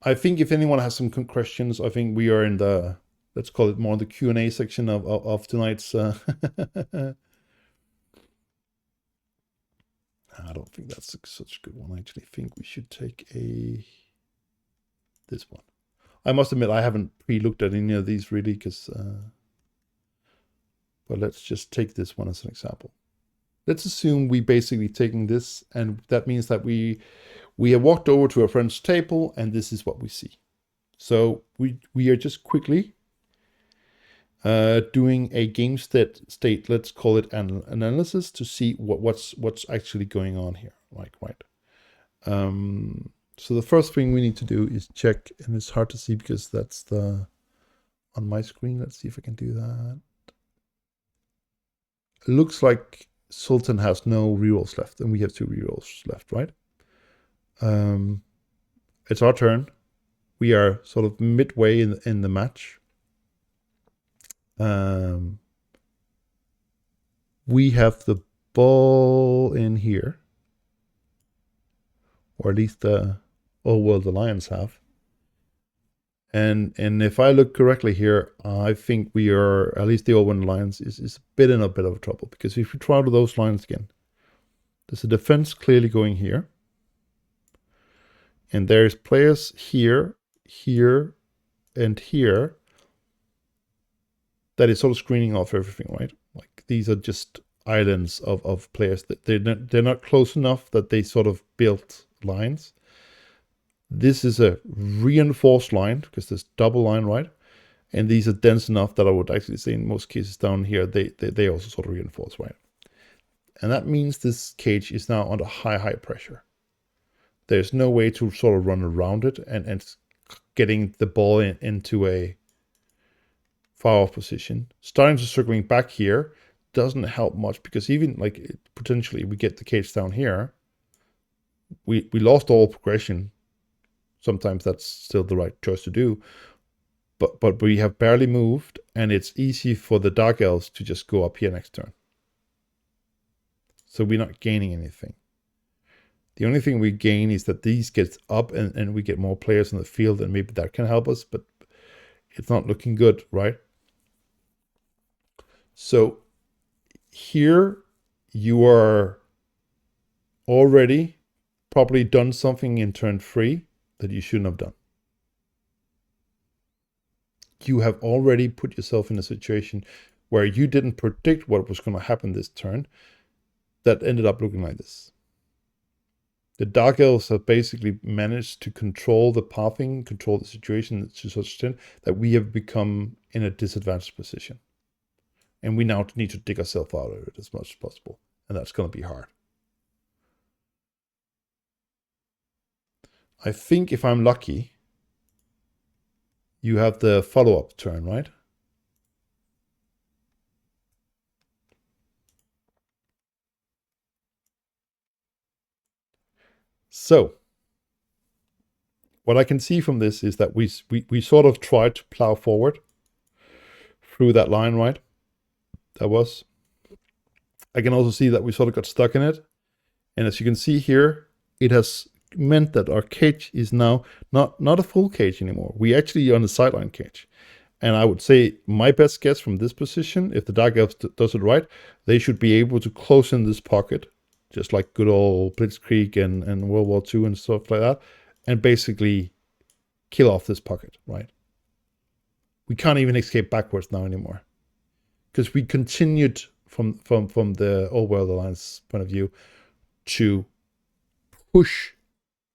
[SPEAKER 1] I think if anyone has some questions, I think we are in the, let's call it more the Q&A section of tonight's. I don't think that's such a good one. I actually think we should take this one. I must admit, I haven't pre-looked at any of these really, because, but let's just take this one as an example. Let's assume we basically taking this, and that means that we have walked over to a friend's table, and this is what we see. So we are just quickly doing a game state, let's call it an analysis, to see what's actually going on here. Right. So the first thing we need to do is check, and it's hard to see because that's on my screen. Let's see if I can do that. It looks like Sultan has no rerolls left, and we have 2 rerolls left, right? It's our turn. We are sort of midway in the match. We have the ball in here, or at least the World Alliance have. And if I look correctly here, I think we are, at least the Old Alliance is in a bit of trouble, because if we try to those lines again, there's a defense clearly going here, and there's players here, here, and here that is sort of screening off everything, right? Like these are just islands of players that they're not close enough that they sort of built lines. This is a reinforced line because there's double line, right? And these are dense enough that I would actually say in most cases down here, they also sort of reinforce, right? And that means this cage is now under high pressure. There's no way to sort of run around it and getting the ball into a far off position. Starting to circling back here doesn't help much, because even like potentially we get the cage down here, we lost all progression. Sometimes that's still the right choice to do, but we have barely moved, and it's easy for the Dark Elves to just go up here next turn. So we're not gaining anything. The only thing we gain is that these get up and we get more players in the field, and maybe that can help us, but it's not looking good, right? So here you are already probably done something in turn 3 that you shouldn't have done. you have already put yourself in a situation where you didn't predict what was going to happen this turn that ended up looking like this. The Dark Elves have basically managed to control the pathing, control the situation to such an extent that we have become in a disadvantaged position. And we now need to dig ourselves out of it as much as possible. And that's going to be hard. I think if I'm lucky, you have the follow-up turn, right? So, what I can see from this is that we sort of tried to plow forward through that line, right? That was. I can also see that we sort of got stuck in it. And as you can see here, it has meant that our cage is now not a full cage anymore. We actually are on the sideline cage. And I would say my best guess from this position, if the Dark Elves does it right, they should be able to close in this pocket, just like good old Blitzkrieg and World War II and stuff like that, and basically kill off this pocket, right? We can't even escape backwards now anymore. Because we continued from the Old World Alliance point of view to push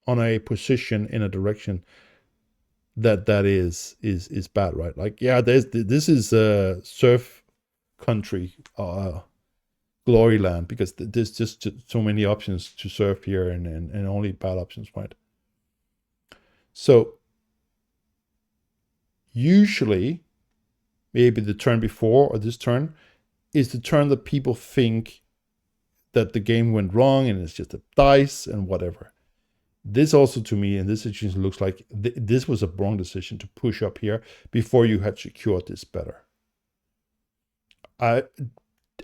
[SPEAKER 1] on a position in a direction that is bad, right? Like, yeah, this is surf country, glory land, because there's just so many options to surf here and only bad options, right? So usually, maybe the turn before or this turn is the turn that people think that the game went wrong and it's just a dice and whatever. This also, to me, in this situation, looks like this was a wrong decision to push up here before you had secured this better.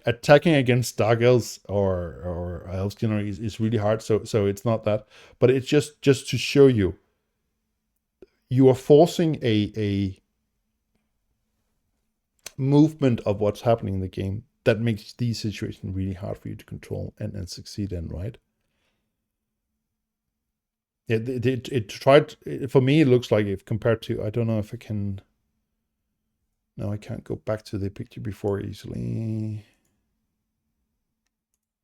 [SPEAKER 1] Attacking against Dark Elves or Elves generally is really hard, so it's not that. But it's just to show you, you are forcing a movement of what's happening in the game that makes these situations really hard for you to control and succeed in, right? It tried, for me, it looks like, if compared to, I don't know if I can, no, I can't go back to the picture before easily.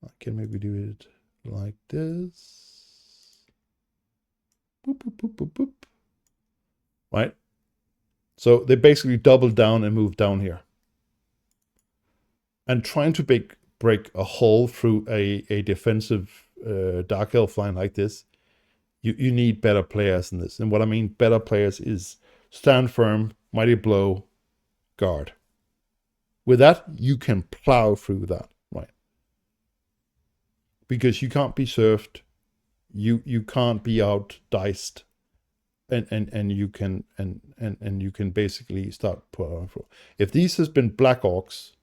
[SPEAKER 1] I can maybe do it like this. Boop, boop, boop, boop, boop. Right? So they basically doubled down and moved down here. And trying to break a hole through a defensive Dark Elf line like this, you need better players in this. And what I mean better players is stand firm, mighty blow, guard. With that, you can plow through that, right? Because you can't be served, you can't be out diced, and you can and you can basically start plowing through. If these has been Black Orcs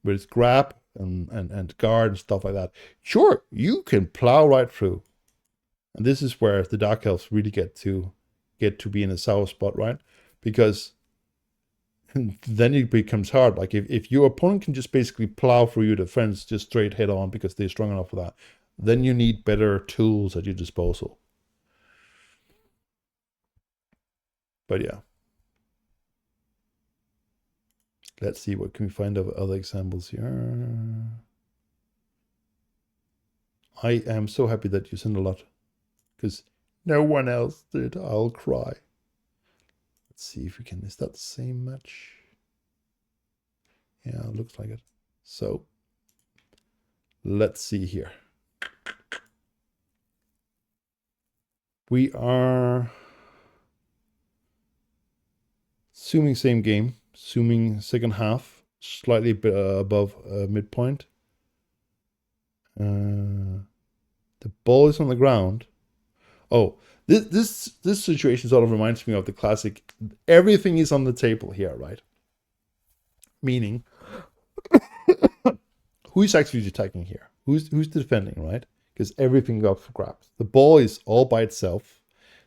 [SPEAKER 1] with grab and guard and stuff like that, sure, you can plow right through. And this is where the Dark Elves really get to be in a sour spot, right? Because then it becomes hard. Like if your opponent can just basically plow through your defense just straight head on because they're strong enough for that, then you need better tools at your disposal. But yeah. Let's see, what can we find of other examples here? I am so happy that you sent a lot, because no one else did. I'll cry. Let's see if we can, is that the same match? Yeah, it looks like it. So let's see here. We are assuming same game, assuming second half, slightly above midpoint. The ball is on the ground. Oh, this situation sort of reminds me of the classic, everything is on the table here, right? Meaning, who is actually attacking here? Who's defending, right? Because everything got for grabs. The ball is all by itself.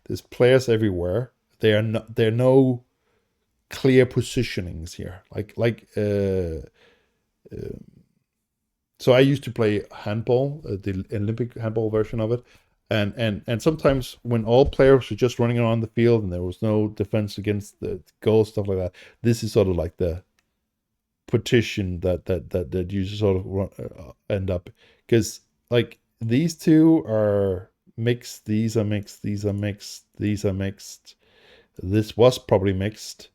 [SPEAKER 1] There's players everywhere. There are no clear positionings here. So I used to play handball, the Olympic handball version of it, And sometimes when all players were just running around the field and there was no defense against the goal, stuff like that, this is sort of like the petition that you sort of end up, because like these two are mixed, these are mixed, these are mixed, these are mixed. This was probably mixed,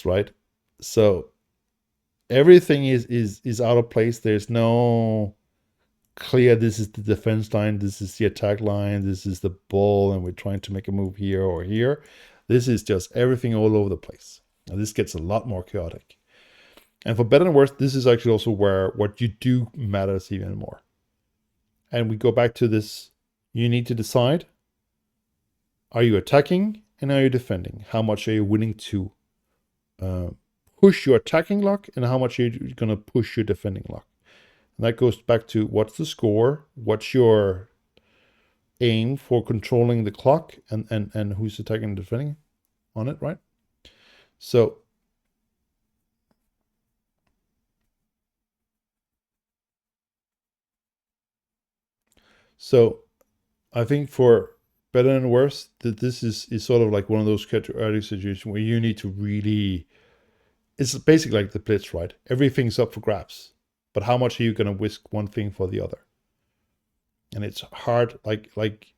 [SPEAKER 1] right? So everything is out of place. There's no clear, this is the defense line, this is the attack line, this is the ball, and we're trying to make a move here or here. This is just everything all over the place. And this gets a lot more chaotic. And for better and worse, this is actually also where what you do matters even more. And we go back to this, you need to decide, are you attacking and are you defending? How much are you willing to uh, push your attacking luck, and how much are you going to push your defending luck? And that goes back to what's the score, what's your aim for controlling the clock, and who's attacking and defending on it, right? So I think for better and worse, that this is sort of like one of those chaotic situations where you need to really, it's basically like the blitz, right? Everything's up for grabs, but how much are you going to risk one thing for the other? And it's hard, like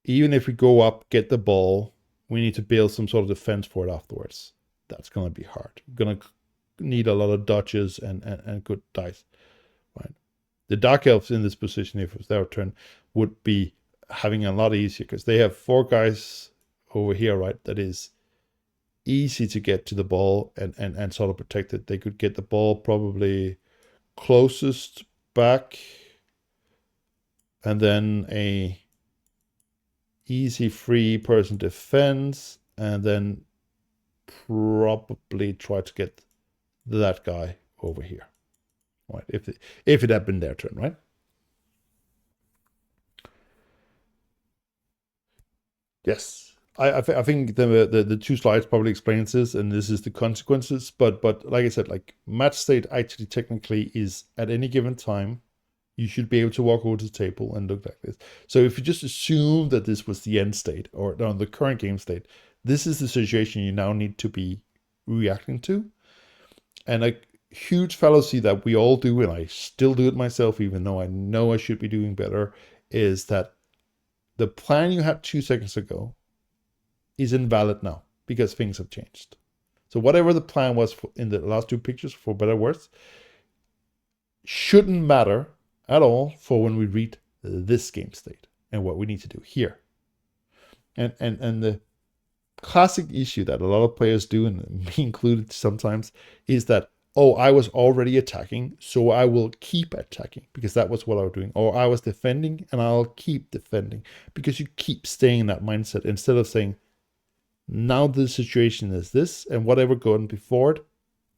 [SPEAKER 1] even if we go up, get the ball, we need to build some sort of defense for it afterwards. That's going to be hard. We're going to need a lot of dodges and good dice, right? The Dark Elves in this position, if it was their turn, would be having a lot easier because they have 4 guys over here, right? That is easy to get to the ball and sort of protect it. They could get the ball probably closest back, and then a easy free person defense, and then probably try to get that guy over here, right? If it had been their turn, right? Yes. I think the 2 slides probably explains this, and this is the consequences. But like I said, like match state actually technically is at any given time, you should be able to walk over to the table and look like this. So if you just assume that this was the end state or no, the current game state, this is the situation you now need to be reacting to. And a huge fallacy that we all do, and I still do it myself, even though I know I should be doing better, is that the plan you had 2 seconds ago is invalid now because things have changed. So whatever the plan was in the last 2 pictures, for better or worse, shouldn't matter at all for when we read this game state and what we need to do here. And the classic issue that a lot of players do, and me included sometimes, is that, oh, I was already attacking, so I will keep attacking because that was what I was doing. Or I was defending and I'll keep defending, because you keep staying in that mindset instead of saying, now the situation is this, and whatever going before it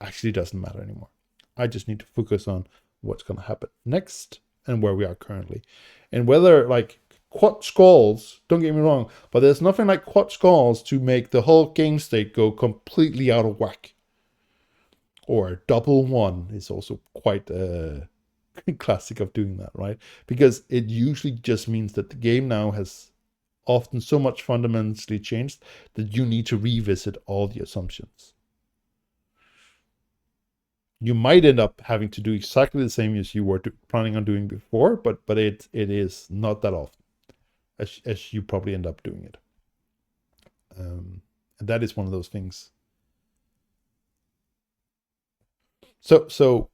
[SPEAKER 1] actually doesn't matter anymore. I just need to focus on what's going to happen next and where we are currently. And whether like quad skulls, don't get me wrong, but there's nothing like quad skulls to make the whole game state go completely out of whack. Or double one is also quite a classic of doing that, right? Because it usually just means that the game now has often so much fundamentally changed that you need to revisit all the assumptions. You might end up having to do exactly the same as you were planning on doing before, but it is not that often as you probably end up doing it. And that is one of those things. So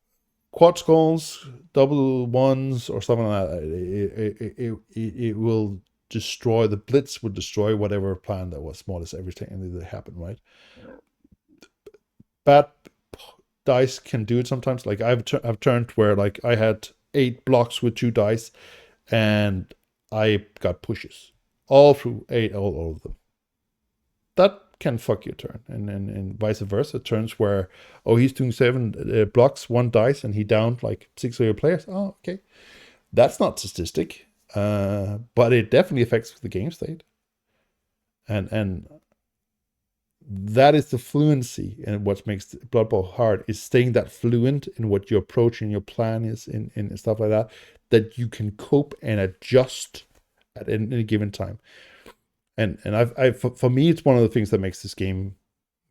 [SPEAKER 1] quad skulls, double ones, or something like that, it will destroy, the blitz would destroy whatever plan that was more or less everything that happened, right? Bad dice can do it sometimes. Like I've turned where like I had 8 blocks with 2 dice, and I got pushes all through 8, all of them. That can fuck your turn, and vice versa. Turns where, oh, he's doing 7 blocks, 1 dice, and he downed like 6 of your players. Oh, okay, that's not statistic, but it definitely affects the game state. And that is the fluency, and what makes Blood Bowl hard is staying that fluent in what your approach and your plan is in stuff like that, that you can cope and adjust at any given time. And for me, it's one of the things that makes this game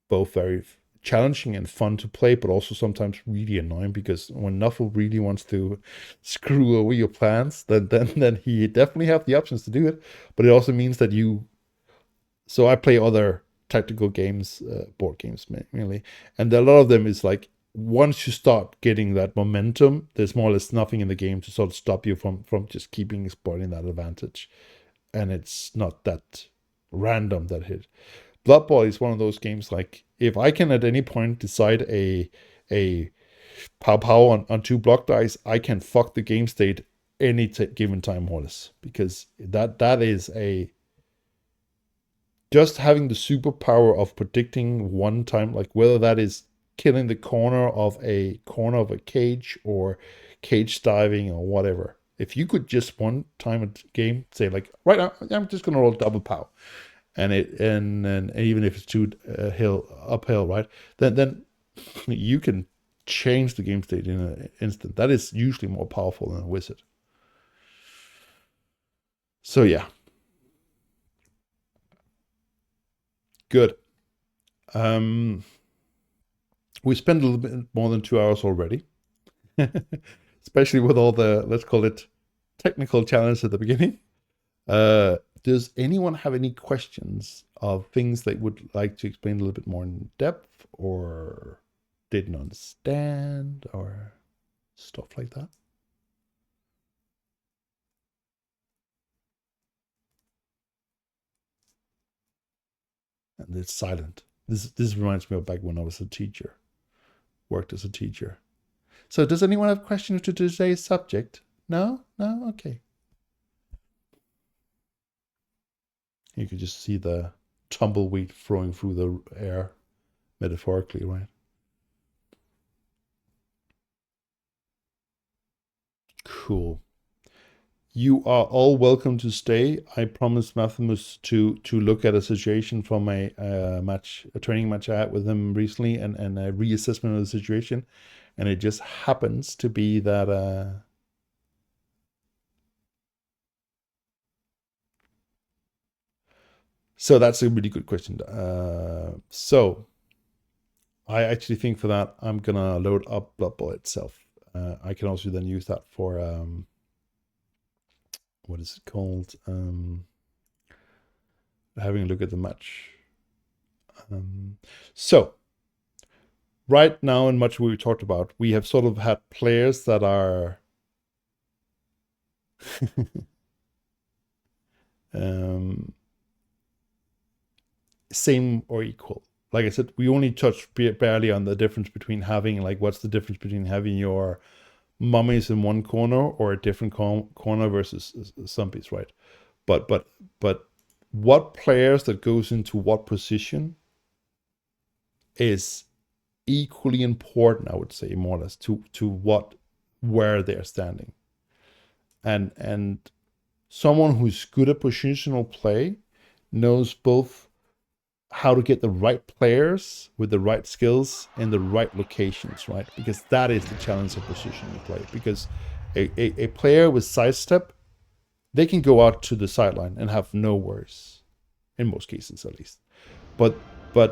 [SPEAKER 1] both very challenging and fun to play, but also sometimes really annoying, because when Nuffle really wants to screw over your plans, then he definitely have the options to do it. But it also means that you. So I play other tactical games, board games mainly, and a lot of them is like, once you start getting that momentum, there's more or less nothing in the game to sort of stop you from just keeping exploiting that advantage, and it's not that random that hit. Blood Bowl is one of those games, like, if I can at any point decide a pow on two block dice, I can fuck the game state any given time, more or less, because that is a just having the superpower of predicting one time, like whether that is killing the corner of a cage, or cage diving, or whatever. If you could just one time a game say, like, right now I'm just gonna roll double pow, and even if it's too uphill, right? Then you can change the game state in an instant. That is usually more powerful than a wizard. So yeah, good. Um, we spent a little bit more than 2 hours already, especially with all the, let's call it, technical challenges at the beginning. Does anyone have any questions of things they would like to explain a little bit more in depth, or didn't understand, or stuff like that? And it's silent. This reminds me of back when I was a teacher, worked as a teacher. So does anyone have questions to today's subject? No? No? Okay. You could just see the tumbleweed throwing through the air, metaphorically, right? Cool. You are all welcome to stay. I promised Maximus to look at a situation from a training match I had with him recently, and a reassessment of the situation, and it just happens to be that. So that's a really good question. So I actually think for that I'm gonna load up Blood Bowl itself. I can also then use that for what is it called? Having a look at the match. So right now, in much we talked about, we have sort of had players that are um, same or equal. Like I said, we only touched barely on the difference between having, like, what's the difference between having your mummies in one corner, or a different corner versus zombies, right? But what players that goes into what position is equally important, I would say, more or less, to what where they're standing. And someone who's good at positional play knows both how to get the right players with the right skills in the right locations, right? Because that is the challenge of positional play. Because a player with sidestep, they can go out to the sideline and have no worries, in most cases at least. But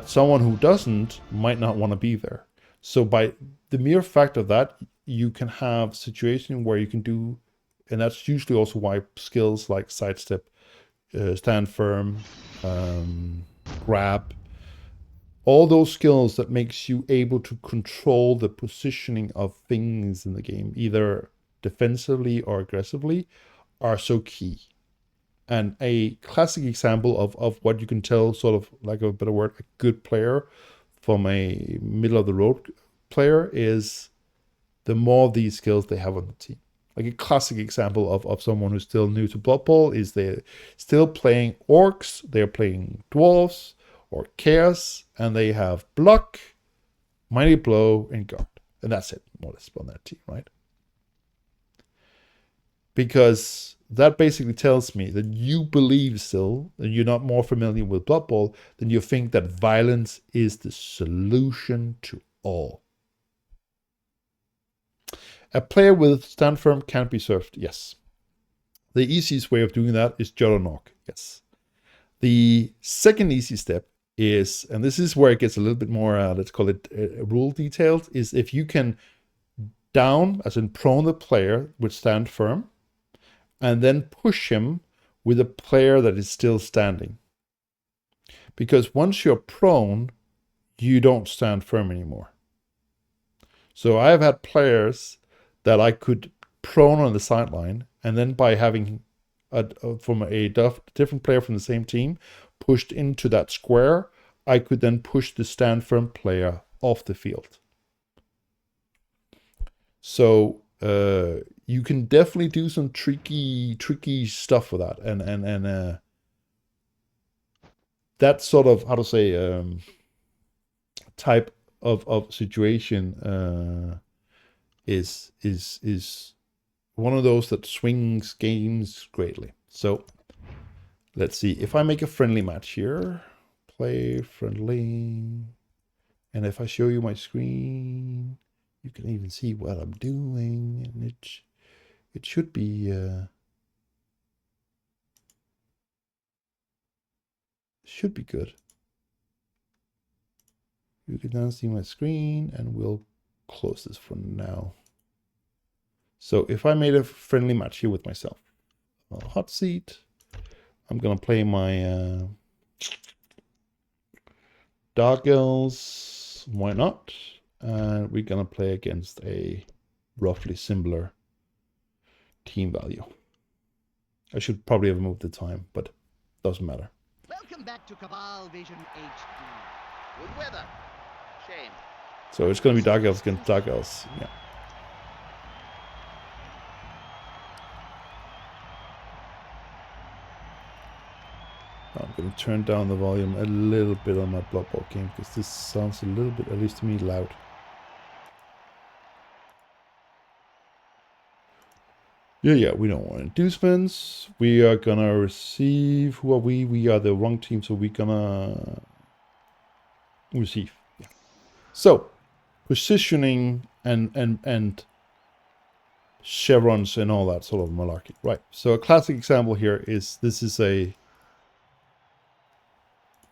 [SPEAKER 1] someone who doesn't might not want to be there. So by the mere fact of that, you can have situation where you can do, and that's usually also why skills like sidestep, stand firm, grab, all those skills that makes you able to control the positioning of things in the game, either defensively or aggressively, are so key. And a classic example of what you can tell, sort of like a better word, a good player from a middle of the road player, is the more of these skills they have on the team. Like a classic example of someone who's still new to Blood Bowl is they're still playing orcs, they're playing dwarves or chaos, and they have block, mighty blow, and guard. And that's it, more or less, on that team, right? Because that basically tells me that you believe still, and you're not more familiar with Blood Bowl, than you think that violence is the solution to all. A player with stand firm can't be served, yes. The easiest way of doing that is Jolonok, yes. The second easy step is, and this is where it gets a little bit more, let's call it rule detailed, is if you can down, as in prone the player with stand firm, and then push him with a player that is still standing. Because once you're prone, you don't stand firm anymore. So I have had players that I could prone on the sideline, and then by having from a different player from the same team pushed into that square, I could then push the stand firm player off the field. So you can definitely do some tricky stuff with that, and that sort of, how to say, type of situation is one of those that swings games greatly. So let's see, if I make a friendly match here, play friendly, and if I show you my screen, you can even see what I'm doing, and it should be good. You can now see my screen, and we'll close this for now. So if I made a friendly match here with myself, hot seat, I'm gonna play my Dark Elves, why not? And we're gonna play against a roughly similar team value. I should probably have moved the time, but doesn't matter.
[SPEAKER 2] Welcome back to Cabal Vision HD. Good weather. Shame.
[SPEAKER 1] So it's gonna be Dark Elves against Dark Elves. Yeah. I'm going to turn down the volume a little bit on my Blood Bowl game because this sounds a little bit, at least to me, loud. Yeah, we don't want inducements. We are going to receive, who are we? We are the wrong team, so we're going to receive. Yeah. So, positioning and chevrons and all that sort of malarkey. Right, so a classic example here is, this is a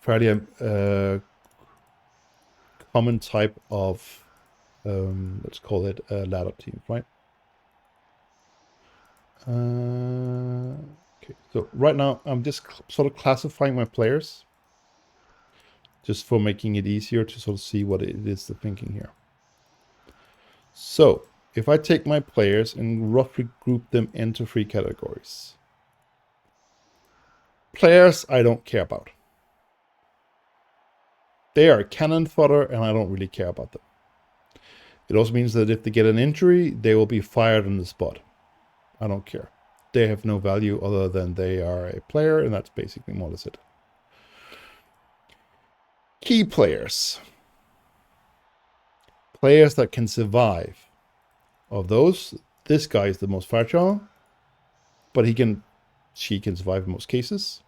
[SPEAKER 1] fairly common type of, let's call it a ladder team, right? Okay, so right now I'm just sort of classifying my players, just for making it easier to sort of see what it is they're thinking here. So if I take my players and roughly group them into 3 categories. Players I don't care about. They are cannon fodder and I don't really care about them. It also means that if they get an injury, they will be fired on the spot. I don't care. They have no value other than they are a player, and that's basically more or less it. Key players. Players that can survive. Of those, this guy is the most fragile, but she can survive in most cases.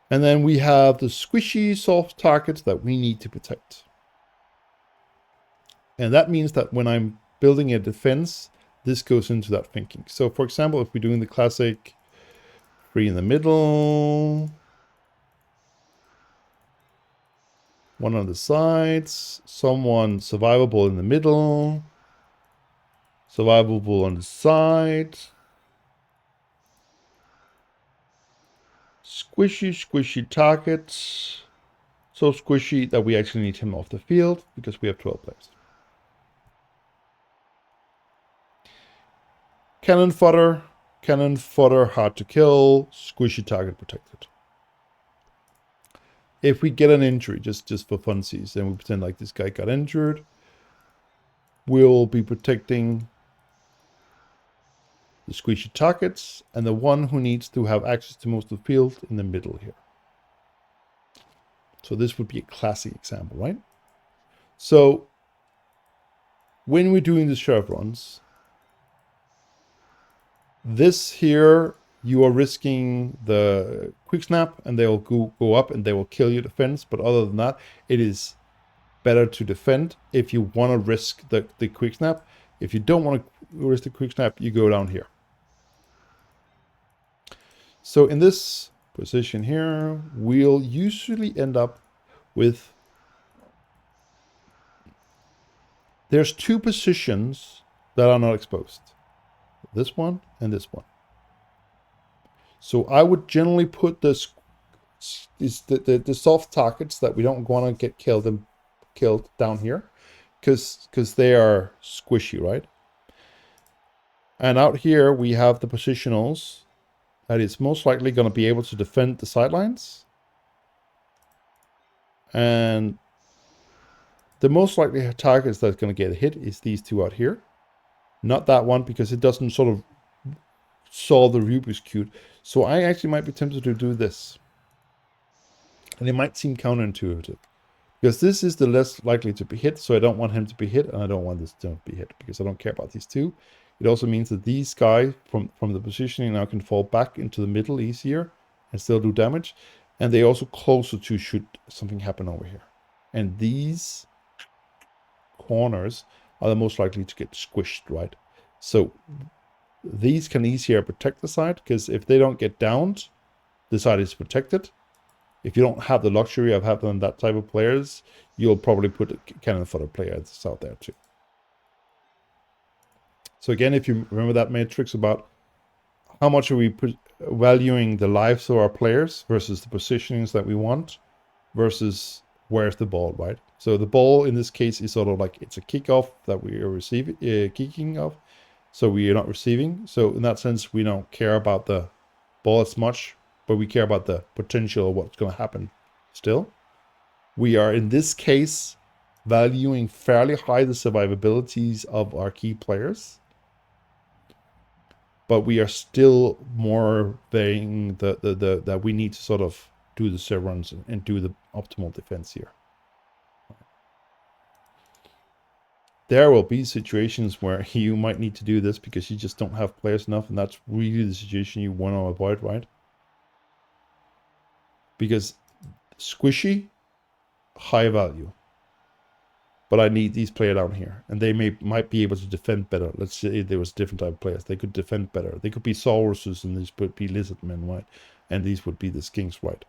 [SPEAKER 1] And then we have the squishy, soft targets that we need to protect. And that means that when I'm building a defense, this goes into that thinking. So for example, if we're doing the classic 3 in the middle, 1 on the sides, someone survivable in the middle, survivable on the side, squishy targets, so squishy that we actually need him off the field because we have 12 players. Cannon fodder, hard to kill, squishy target protected. If we get an injury, just for funsies, and we pretend like this guy got injured, we'll be protecting the squishy targets and the one who needs to have access to most of the field in the middle here. So this would be a classic example, right? So when we're doing the chevrons, This here, you are risking the quick snap, and they will go up and they will kill your defense. But other than that, it is better to defend if you want to risk the quick snap. If you don't want to risk the quick snap, you go down here. So in this position here, we'll usually end up with, there's two positions that are not exposed. This one and this one. So I would generally put the soft targets that we don't want to get killed down here, because they are squishy, right? And out here we have the positionals that is most likely going to be able to defend the sidelines. And the most likely targets that's going to get hit is these two out here. Not that one, because it doesn't sort of solve the Rubik's Cube. So I actually might be tempted to do this. And it might seem counterintuitive, because this is the less likely to be hit, so I don't want him to be hit, and I don't want this to be hit, because I don't care about these two. It also means that these guys from the positioning now can fall back into the middle easier and still do damage. And they're also closer to should something happen over here. And these corners are the most likely to get squished, right? So these can easier protect the side, because if they don't get downed, the side is protected. If you don't have the luxury of having that type of players, you'll probably put a cannon fodder players out there too. So again, if you remember that matrix about how much are we valuing the lives of our players versus the positionings that we want versus where's the ball, right? So the ball in this case is sort of like, it's a kickoff that we are receiving, kicking off. So we are not receiving. So in that sense, we don't care about the ball as much, but we care about the potential of what's going to happen still. We are, in this case, valuing fairly high the survivabilities of our key players, but we are still more varying that we need to sort of do the serve runs and do the optimal defense here. There will be situations where you might need to do this because you just don't have players enough, and that's really the situation you want to avoid, right? Because squishy, high value. But I need these players down here, and they might be able to defend better. Let's say there was different type of players. They could defend better. They could be Sauruses, and these would be Lizardmen, right? And these would be the Skinks, right?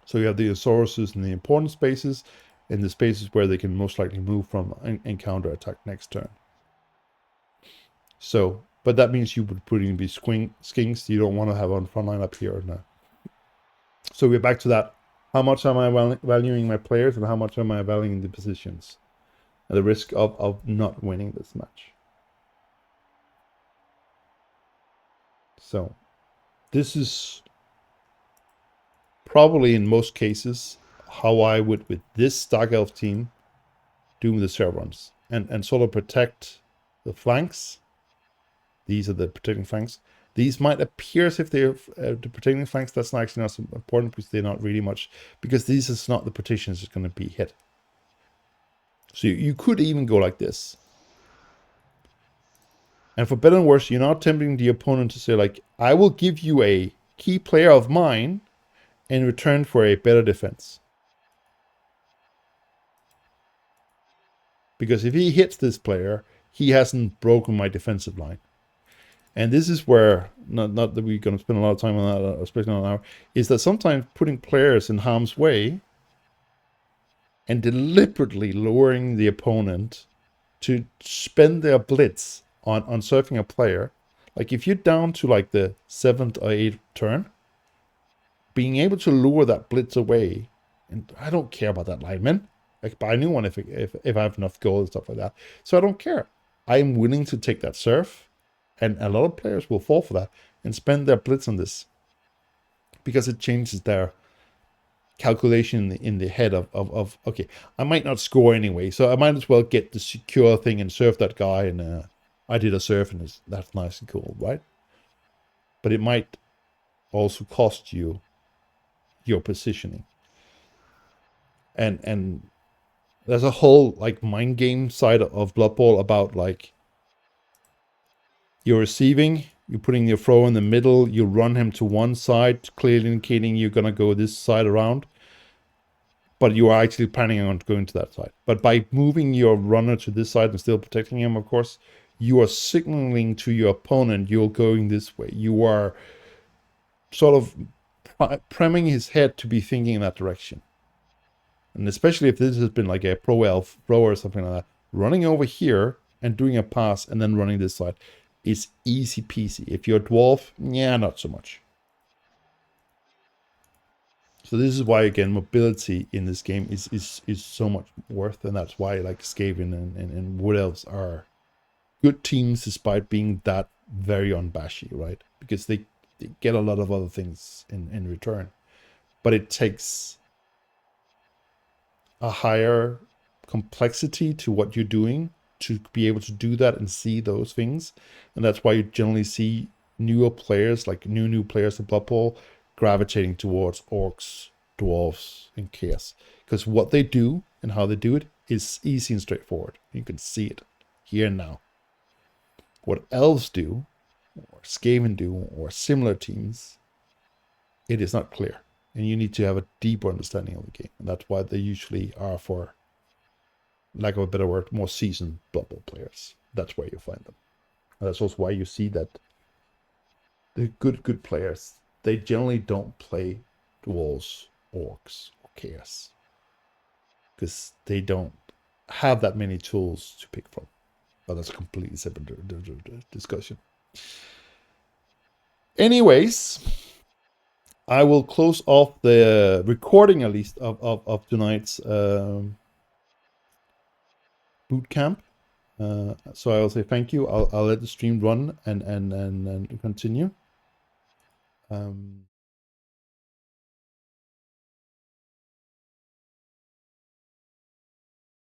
[SPEAKER 1] So you have the Sauruses in the important spaces, in the spaces where they can most likely move from and counter attack next turn. So, but that means you would put in be Skinks. You don't want to have on front line up here now. So we're back to that. How much am I valuing my players, and how much am I valuing the positions? At the risk of not winning this match. So this is probably in most cases how I would, with this Dark Elf team, do the serve runs and sort of protect the flanks. These are the protecting flanks. These might appear as if they're the protecting flanks. That's not actually not so important, because they're not really much, because these is not the protections that's going to be hit. So you could even go like this. And for better and worse, you're not tempting the opponent to say, like, I will give you a key player of mine in return for a better defense. Because if he hits this player, he hasn't broken my defensive line. And this is where, not that we're going to spend a lot of time on that, especially on an hour, is that sometimes putting players in harm's way and deliberately luring the opponent to spend their blitz on surfing a player. Like if you're down to like the 7th or 8th turn, being able to lure that blitz away, and I don't care about that lineman. I can buy a new one if I have enough gold and stuff like that. So I don't care. I'm willing to take that surf, and a lot of players will fall for that and spend their blitz on this, because it changes their calculation in the head of okay, I might not score anyway, so I might as well get the secure thing and surf that guy, and I did a surf, and that's nice and cool, right? But it might also cost you your positioning, and there's a whole like mind game side of Blood Bowl about like you're receiving You're putting your throw in the middle. You run him to one side, clearly indicating you're gonna go this side around. But you are actually planning on going to that side. But by moving your runner to this side and still protecting him, of course, you are signaling to your opponent you're going this way. You are sort of priming his head to be thinking in that direction. And especially if this has been like a pro elf thrower or something like that, running over here and doing a pass and then running this side is easy peasy. If you're a dwarf, yeah, not so much. So this is why, again, mobility in this game is so much worth, and that's why like Skaven and Wood Elves are good teams despite being that very unbashy, right? Because they get a lot of other things in return. But it takes a higher complexity to what you're doing to be able to do that and see those things. And that's why you generally see newer players, like new players in Blood Bowl, gravitating towards orcs, dwarves, and chaos. Because what they do and how they do it is easy and straightforward. You can see it here and now. What elves do, or Skaven do, or similar teams, it is not clear. And you need to have a deeper understanding of the game. And that's why they usually are, for lack of a better word, more seasoned Blood Bowl players. That's where you find them. And that's also why you see that the good players, they generally don't play dwarves, orcs, or chaos. Because they don't have that many tools to pick from. But that's a completely separate discussion. Anyways, I will close off the recording, at least, of tonight's boot camp. So I will say thank you. I'll let the stream run and continue.